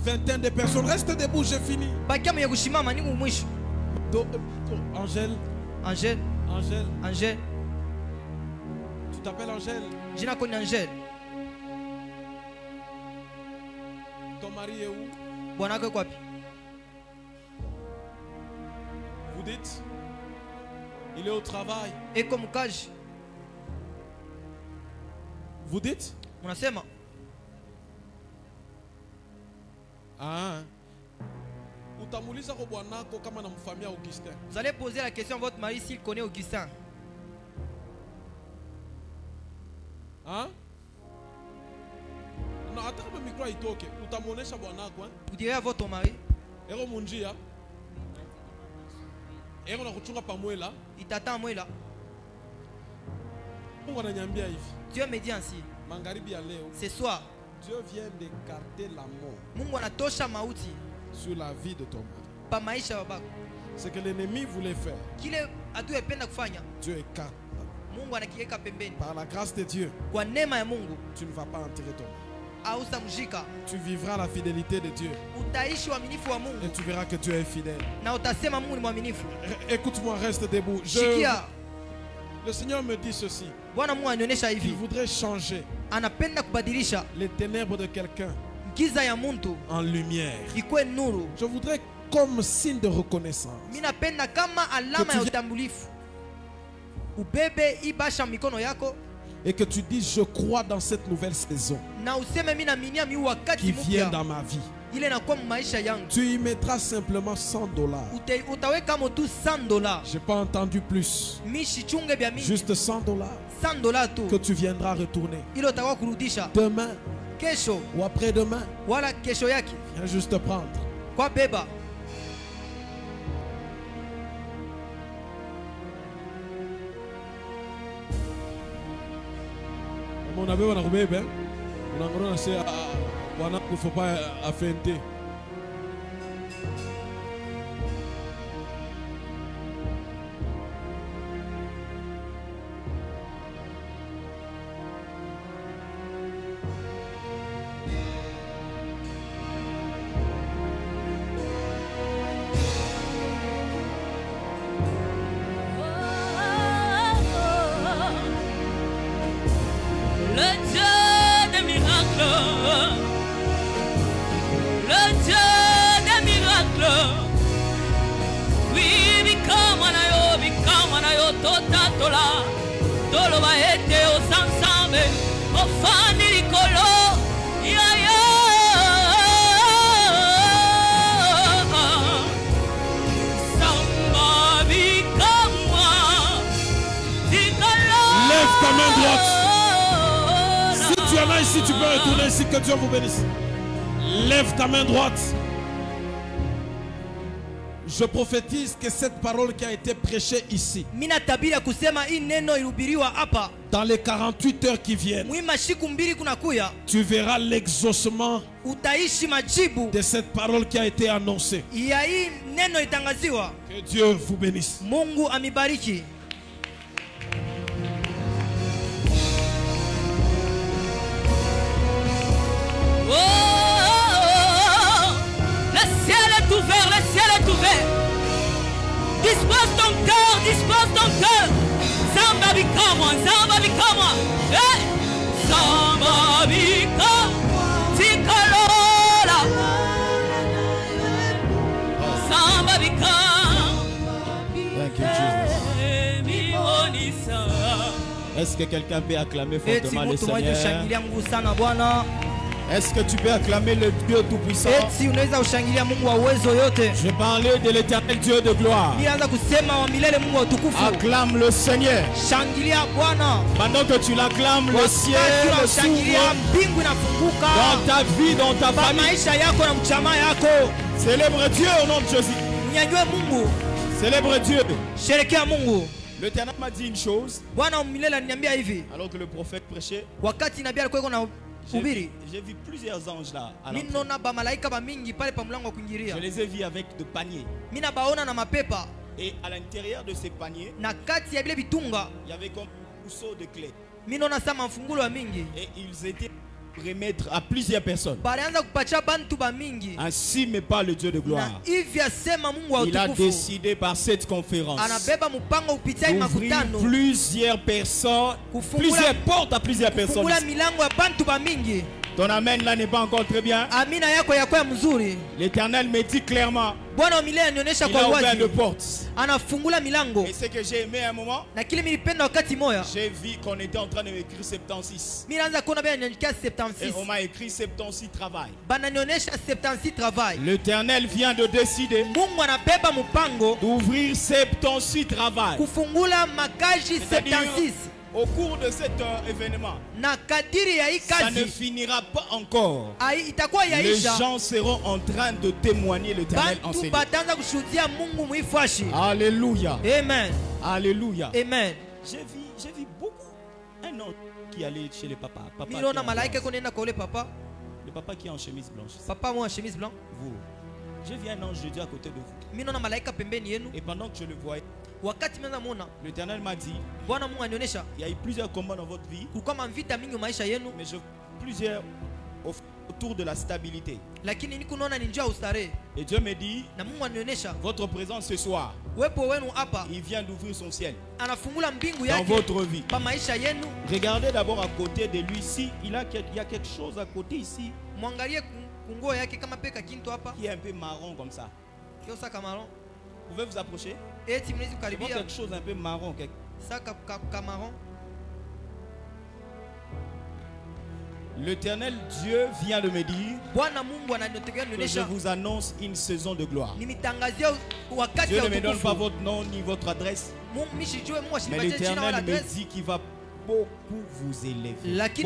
vingtaine de personnes. Reste debout, j'ai fini. Angèle. Angèle. Angèle. Angèle. Tu t'appelles Angèle? Angèle. Ton mari est où? Vous dites? Il est au travail. Et comme cage. Vous dites? Ah. Vous allez poser la question à votre mari s'il connaît Augustin. Hein? Non, attends, le micro est ok. Vous direz à votre mari. Il t'attend à moi là. Dieu me dit ainsi. Ce soir, Dieu vient d'écarter la mort sur la vie de ton mari. Ce que l'ennemi voulait faire, Dieu écarte. Par la grâce de Dieu, tu ne vas pas enterrer ton mari. Tu vivras la fidélité de Dieu. Et tu verras que Dieu est fidèle. Écoute-moi, reste debout. Le Seigneur me dit ceci. Il voudrait changer les ténèbres de quelqu'un en lumière. Je voudrais comme signe de reconnaissance et que tu dises: je crois dans cette nouvelle saison qui vient dans ma vie. Tu y mettras simplement $100. Je n'ai pas entendu plus. Juste $100 que tu viendras retourner demain ou après-demain. Viens juste prendre. Mon abbé, on a roubé, ben. On a il ne faut pas affronter. Si tu peux retourner ici, que Dieu vous bénisse. Lève ta main droite. Je prophétise que cette parole qui a été prêchée ici, dans les 48 heures qui viennent, tu verras l'exaucement de cette parole qui a été annoncée. Que Dieu vous bénisse. Le ciel est ouvert. Dispose ton cœur, dispose ton cœur. Zamba bikama, zamba bikama. Zamba bikama, tikalola. Zamba bikama. Thank you, Jesus. Est-ce que quelqu'un peut acclamer fortement le Seigneur? Est-ce que tu peux acclamer le Dieu Tout-Puissant? Je parlais de l'éternel Dieu de gloire. Acclame le Seigneur. Pendant que tu l'acclames, le ciel s'ouvre dans ta vie, dans ta famille. Célèbre Dieu au nom de Jésus. Célèbre Dieu. L'Éternel m'a dit une chose. Alors que le prophète prêchait, j'ai vu plusieurs anges là. Je les ai vus avec de paniers. Et à l'intérieur de ces paniers, il y avait comme un trousseau de clés. Et ils étaient remettre à plusieurs personnes. Ainsi mais pas le Dieu de gloire. Il a décidé par cette conférence d'ouvrir plusieurs personnes, plusieurs portes à plusieurs personnes. Ton amen là n'est pas encore très bien. L'Éternel me dit clairement, il a ouvert de portes. Et ce que j'ai aimé à un moment, j'ai vu qu'on était en train de m'écrire 76. Et on m'a écrit 76 travail. L'Éternel vient de décider d'ouvrir 76 travail. Au cours de cet événement, ça ne finira pas encore. Les gens seront en train de témoigner l'Éternel enseigné. Alléluia. Amen. Alléluia. Amen. J'ai vu beaucoup. Un homme qui allait chez le papa. Le papa qui est en chemise blanche. Vous. J'ai vu un ange de Dieu à côté de vous. Et pendant que je le voyais, l'Éternel m'a dit, il y a eu plusieurs combats dans votre vie, mais plusieurs autour de la stabilité. Et Dieu me dit, votre présence ce soir, il vient d'ouvrir son ciel dans votre vie. Regardez d'abord à côté de lui, si il y a quelque chose à côté ici qui est un peu marron comme ça. Vous pouvez vous approcher? C'est quelque chose un peu marron. L'Éternel Dieu vient de me dire que je vous annonce une saison de gloire. Dieu ne me donne pas votre nom ni votre adresse, mais l'Éternel me dit qu'il va beaucoup vous élever. Et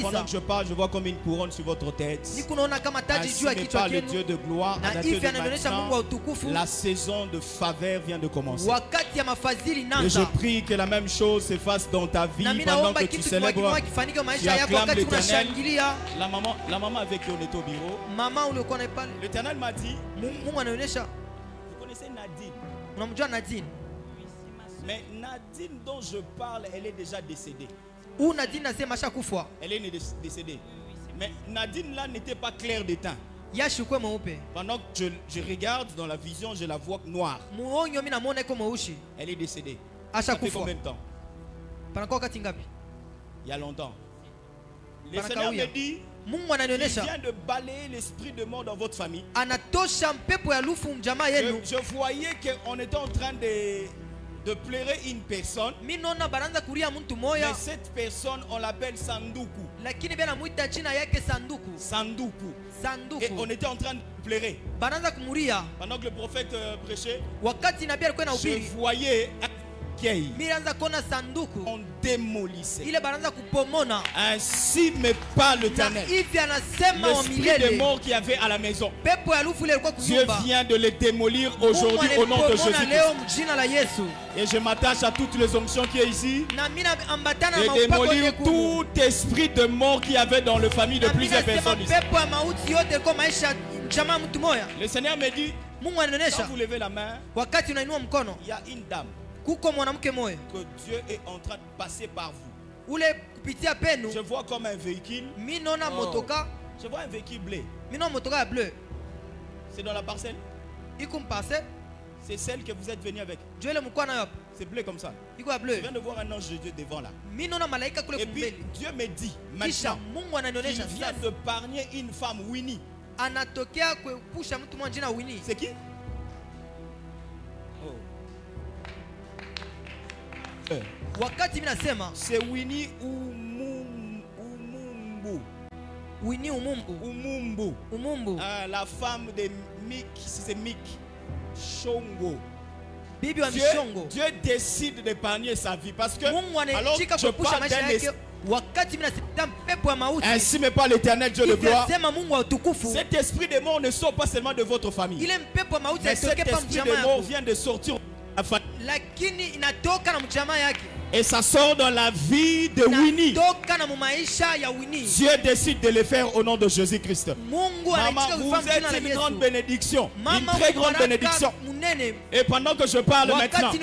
pendant que je parle, je vois comme une couronne sur votre tête. Ainsi me parle le Dieu de gloire. À dater de maintenant, la saison de faveur vient de commencer. Et je prie que la même chose se fasse dans ta vie pendant que tu célèbres, tu acclames l'Éternel. La maman avec qui on est au bureau, l'Éternel m'a dit, vous connaissez Nadine? Mais Nadine dont je parle, elle est déjà décédée. Elle est décédée. Mais Nadine là n'était pas claire de teint. Pendant que je regarde dans la vision, je la vois noire. Elle est décédée. Ça fait combien de temps? Il y a longtemps. Le Seigneur me dit, il vient de balayer l'esprit de mort dans votre famille. Je voyais qu'on était en train de pleurer une personne, mais cette personne on l'appelle Sanduku. Et on était en train de pleurer pendant que le prophète prêchait. Je voyais recueil. On démolissait. Ainsi me parle l'Éternel. L'esprit des morts qu'il y avait à la maison, Dieu vient de les démolir aujourd'hui au nom de Jésus-Christ. Et je m'attache à toutes les onctions qui est ici et démolir tout esprit de mort qu'il y avait dans la famille de plusieurs personnes ici. Le Seigneur me dit, quand vous levez la main, il y a une dame que Dieu est en train de passer par vous. Je vois comme un véhicule. Je vois un véhicule bleu. C'est dans la parcelle. C'est celle que vous êtes venu avec. C'est bleu comme ça. Je viens de voir un ange de Dieu devant là. Et puis Dieu me dit maintenant qu'il vient de parler une femme, Winnie. C'est qui? C'est Winnie Umumbu. La femme de Mick, c'est Mick Shongo. Dieu décide d'épargner sa vie parce que alors je parle d'un esprit. Ainsi me parle l'Éternel Dieu de gloire. Cet esprit de mort ne sort pas seulement de votre famille, mais cet esprit de mort vient de sortir de la famille. Et ça sort dans la vie de Winnie. Dieu décide de le faire au nom de Jésus-Christ. Maman, vous êtes une grande bénédiction. Une très grande bénédiction. Et pendant que je parle maintenant, il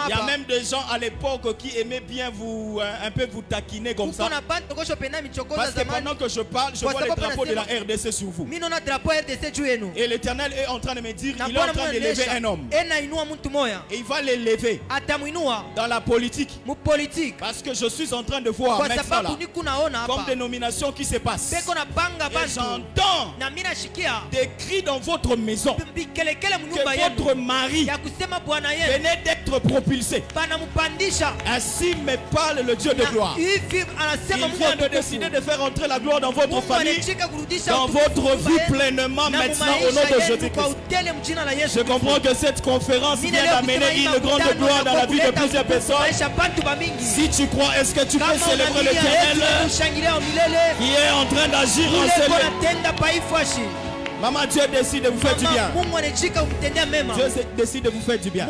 y a même des gens à l'époque qui aimaient bien vous un peu vous taquiner comme ça. Parce que pendant que je parle, je vois le drapeau de la RDC sur vous. Et l'Éternel est en train de me dire qu'il est en train d'élever un homme. Et il va l'élever dans la politique. Parce que je suis en train de voir maintenant là, comme des nominations qui se passent. Et j'entends des cris dans votre maison que votre mari venait d'être propulsé. Ainsi me parle le Dieu de gloire. Il vient de décider de faire entrer la gloire dans votre famille, dans votre vie pleinement maintenant au nom de Jésus-Christ. Je comprends que cette conférence vient d'amener une grande gloire dans la vie de plusieurs personnes. Si tu crois, est-ce que tu peux célébrer l'Éternel qui est en train d'agir en célèbre? Maman, Dieu décide de vous faire du bien. Dieu décide de vous faire du bien.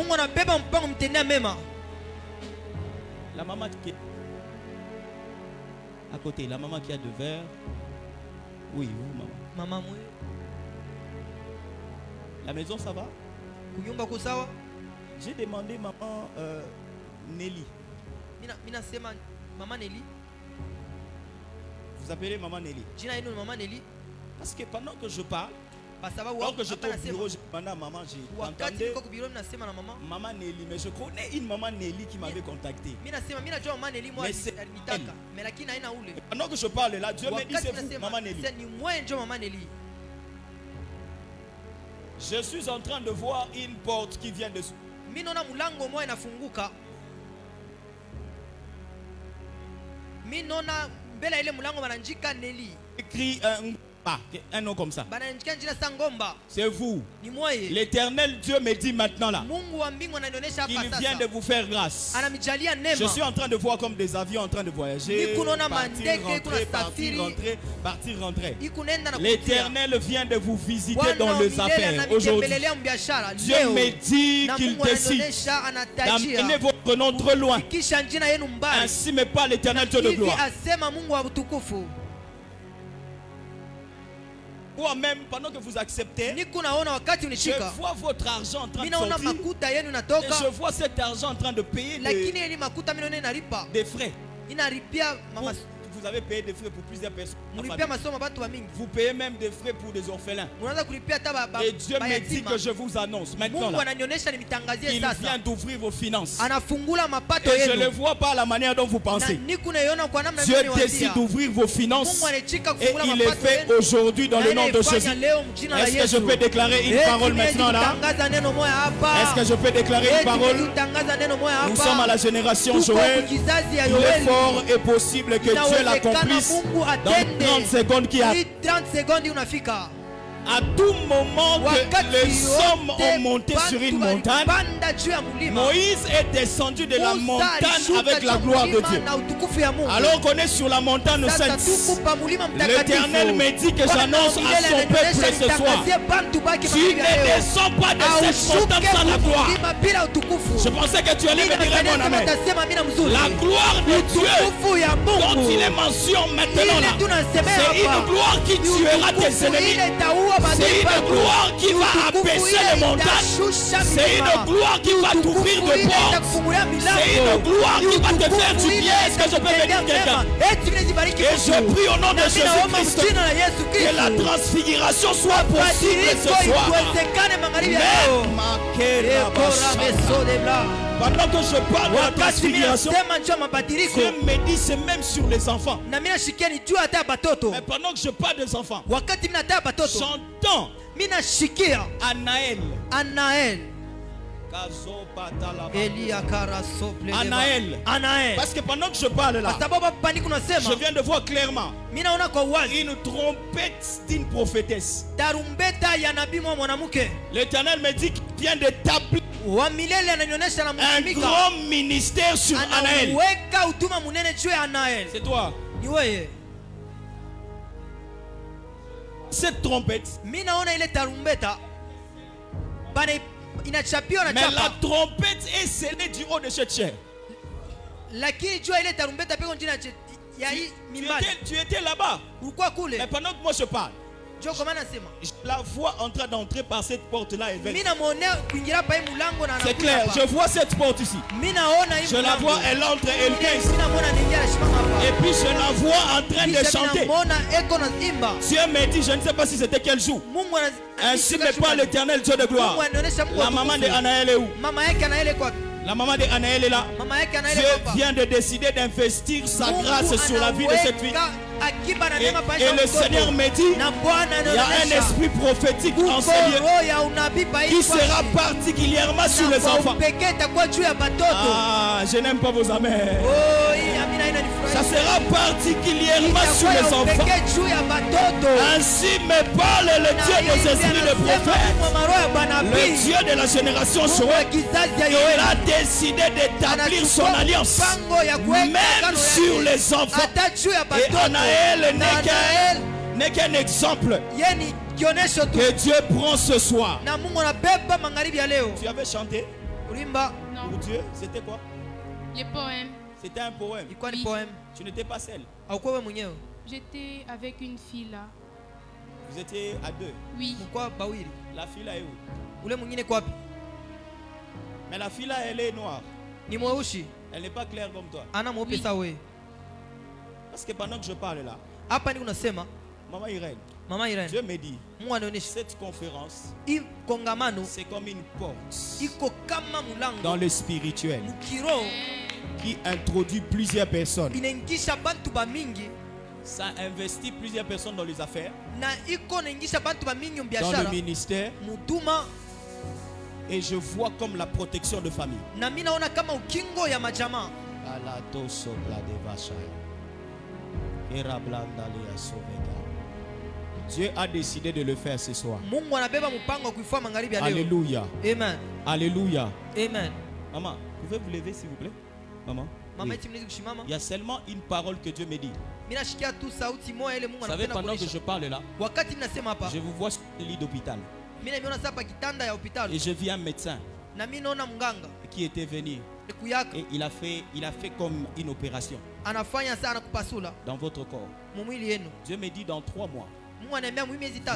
La maman qui est à côté, la maman qui a de verre. Oui, vous, maman. La maison, ça va? J'ai demandé maman Nelly. Vous appelez maman Nelly? Parce que pendant que je parle, alors que j'étais au bureau, j'ai demandé à maman, j'ai entendu maman Nelly, mais je connais une maman Nelly qui m'avait contacté. Mais c'est elle. Pendant que je parle là, Dieu me dit c'est vous, maman Nelly. Je suis en train de voir une porte qui vient de écrit un nom comme ça. C'est vous. L'Éternel Dieu me dit maintenant là qu'il vient de vous faire grâce. Je suis en train de voir comme des avions en train de voyager, partir, rentrer. L'Éternel vient de vous visiter dans les affaires aujourd'hui. Dieu me dit qu'il décide d'amener votre nom trop loin. Ainsi me parle l'Éternel Dieu de gloire. Ou même pendant que vous acceptez, je vois votre argent en train de sortir et je vois cet argent en train de payer des frais. Vous avez payé des frais pour plusieurs personnes. Vous payez même des frais pour des orphelins. Et Dieu me dit que je vous annonce maintenant qu'il vient d'ouvrir vos finances. Et je ne vois pas la manière dont vous pensez. Dieu décide d'ouvrir vos finances et il est fait aujourd'hui dans le nom de Jésus. Est-ce que je peux déclarer une parole maintenant là? Est-ce que je peux déclarer une parole? Nous sommes à la génération Joël. Il est fort et possible que Dieu l'accomplisse dans 30 secondes qui arrivent. À tout moment que les hommes ont monté sur une montagne, Moïse est descendu de la montagne avec la gloire de Dieu. Alors qu'on est sur la montagne sainte, l'Éternel me dit que j'annonce à son peuple ce soir: tu ne descends pas de cette montagne sans la gloire. Je pensais que tu allais me dire mon amen. La gloire de Dieu dont il est mention maintenant là, c'est une gloire qui tuera tes ennemis. C'est une gloire qui va abaisser les montagnes. C'est une gloire qui va t'ouvrir de portes. C'est une gloire qui va te faire du bien. Est-ce que je peux bénir quelqu'un? Et je prie au nom de Jésus-Christ que la transfiguration soit possible ce soir. Pendant que je parle de la transfiguration, Dieu me dit c'est même sur les enfants. Mais pendant que je parle des enfants, j'entends Anaël. Anaël. Parce que pendant que je parle là, je viens de voir clairement une trompette d'une prophétesse. L'Éternel me dit qu'il vient d'établir un grand ministère sur Anaël. C'est toi. Cette trompette, mais la trompette est scellée du haut de cette chair. Tu étais là-bas. Mais pendant que moi je parle, je la vois en train d'entrer par cette porte-là. C'est clair, je vois cette porte ici. Je la vois, elle entre, elle vient ici. Et puis je la vois en train de chanter. Dieu m'a dit, je ne sais pas si c'était quel jour. Ainsi me parle l'Éternel Dieu de gloire. La maman de Anaël est où? La maman de Anaël est là. Dieu vient de décider d'investir sa grâce sur la vie de cette fille. Et le Seigneur me dit, il y a un esprit prophétique en ce lieu qui sera particulièrement sur les enfants. Ah, je n'aime pas vos amens. Ça sera particulièrement sur les enfants. Ainsi me parle le Dieu des esprits de prophètes, le Dieu de la génération Joël. Il a décidé d'établir son alliance même sur les enfants. Et Anaël n'est qu'un exemple que Dieu prend ce soir. Tu avais chanté pour Dieu, c'était quoi? Les poèmes. C'était un poème. Oui. Tu n'étais pas seule. J'étais avec une fille là. Vous étiez à deux. Oui. La fille là est où? Mais la fille là, elle est noire. Elle n'est pas claire comme toi. Oui. Parce que pendant que je parle là, Maman Irène, Dieu me dit, cette conférence, c'est comme une porte dans le spirituel qui introduit plusieurs personnes. Ça investit plusieurs personnes dans les affaires, dans le ministère. Et je vois comme la protection de famille. Dieu a décidé de le faire ce soir. Alléluia. Amen. Alléluia. Amen. Maman, pouvez vous lever s'il vous plaît? Maman. Oui. Il y a seulement une parole que Dieu me dit. Vous savez, pendant que je parle là, je vous vois sur le lit d'hôpital. Et je vis un médecin qui était venu. Et il a fait comme une opération dans votre corps. Dieu me dit dans 3 mois, vous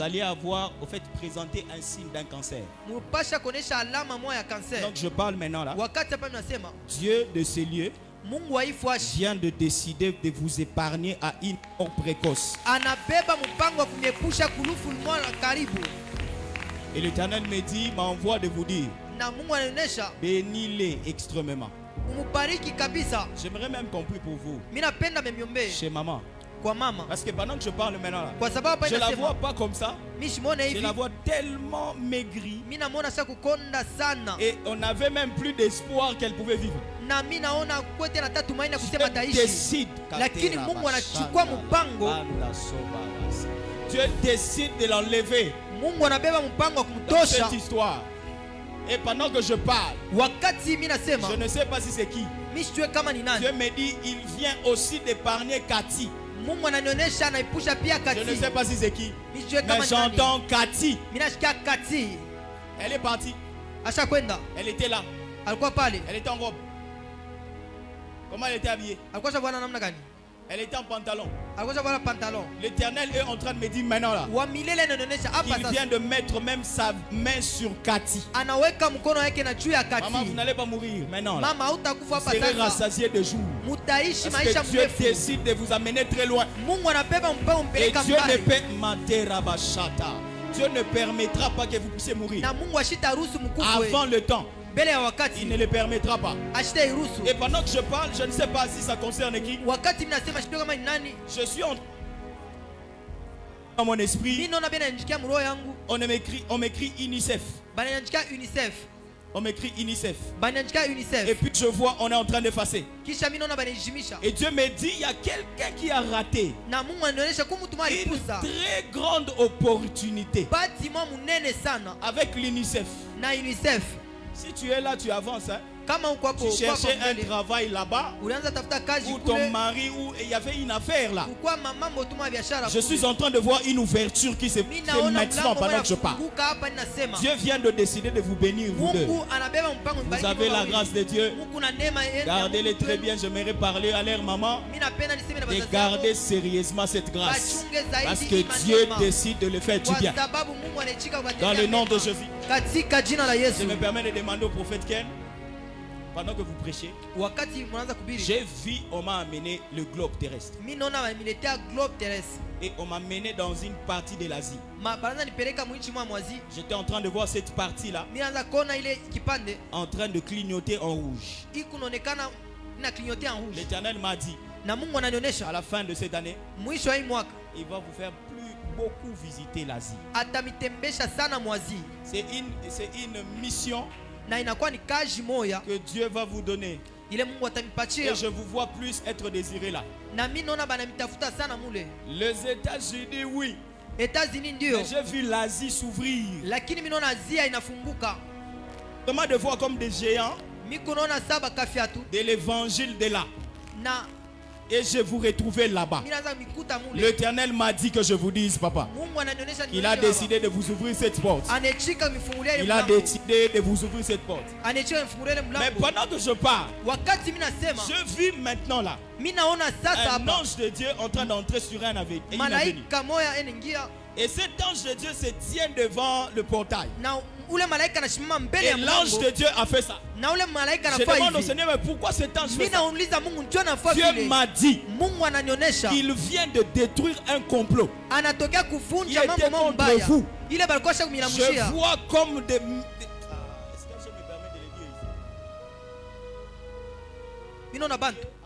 allez avoir au fait présenté un signe d'un cancer. Donc je parle maintenant là. Dieu de ces lieux vient de décider de vous épargner à une mort précoce. Et l'Éternel me dit, m'envoie de vous dire, bénis-les extrêmement. J'aimerais même qu'on prie pour vous chez maman. Parce que pendant que je parle maintenant là, je la vois pas comme ça. Je la vois tellement maigrie. Et on n'avait même plus d'espoir qu'elle pouvait vivre. Dieu décide de l'enlever Dans cette histoire, et pendant que je parle, je ne sais pas si c'est qui. Dieu me dit, il vient aussi d'épargner Cathy. Je ne sais pas si c'est qui, mais j'entends Cathy. Elle est partie. Elle était là. Elle était en robe. Comment elle était habillée? Elle était en pantalon. L'Éternel est en train de me dire maintenant là, il vient de mettre même sa main sur Cathy. Maman, vous n'allez pas mourir maintenant là. Vous serez rassasié de jours. Parce que Dieu décide de vous amener très loin. Et Dieu ne permettra pas que vous puissiez mourir avant le temps. Il ne le permettra pas. Et pendant que je parle, je ne sais pas si ça concerne qui. Je suis dans mon esprit. On m'écrit UNICEF. On m'écrit UNICEF. Et puis je vois, on est en train d'effacer. Et Dieu me dit, il y a quelqu'un qui a raté une très grande opportunité avec l'UNICEF. Si tu es là, tu avances. Hein? Tu cherchais un travail là-bas, ou ton mari, ou il y avait une affaire là. Je suis en train de voir une ouverture qui se fait maintenant pendant que je parle. Dieu vient de décider de vous bénir, vous deux. Vous avez la grâce de Dieu. Gardez-les très bien. J'aimerais parler à leur maman et garder sérieusement cette grâce. Parce que Dieu décide de le faire du bien. Dans le nom de Jésus. Je me permets de demander au prophète Ken. Pendant que vous prêchez, j'ai vu, on m'a amené le globe terrestre. Et on m'a mené dans une partie de l'Asie. J'étais en train de voir cette partie-là en train de clignoter en rouge. L'Éternel m'a dit, à la fin de cette année, il va vous faire beaucoup visiter l'Asie. C'est une mission que Dieu va vous donner. Et je vous vois plus être désiré là. Les États-Unis, oui. Mais j'ai vu l'Asie s'ouvrir. Comment de voir comme des géants de l'évangile de là. Et je vous retrouvais là-bas. L'Éternel m'a dit que je vous dise, papa, il a décidé de vous ouvrir cette porte. Il a décidé de vous ouvrir cette porte. Mais pendant que je parle, je vis maintenant là un ange de Dieu en train d'entrer sur un avenue. Et cet ange de Dieu se tient devant le portail. Et l'ange de Dieu a fait ça. Je demande au Seigneur, mais pourquoi cet ange fait ça? Dieu m'a dit qu'il vient de détruire un complot qui était contre vous. Je vois comme des... Est-ce que je me permets de le dire ici?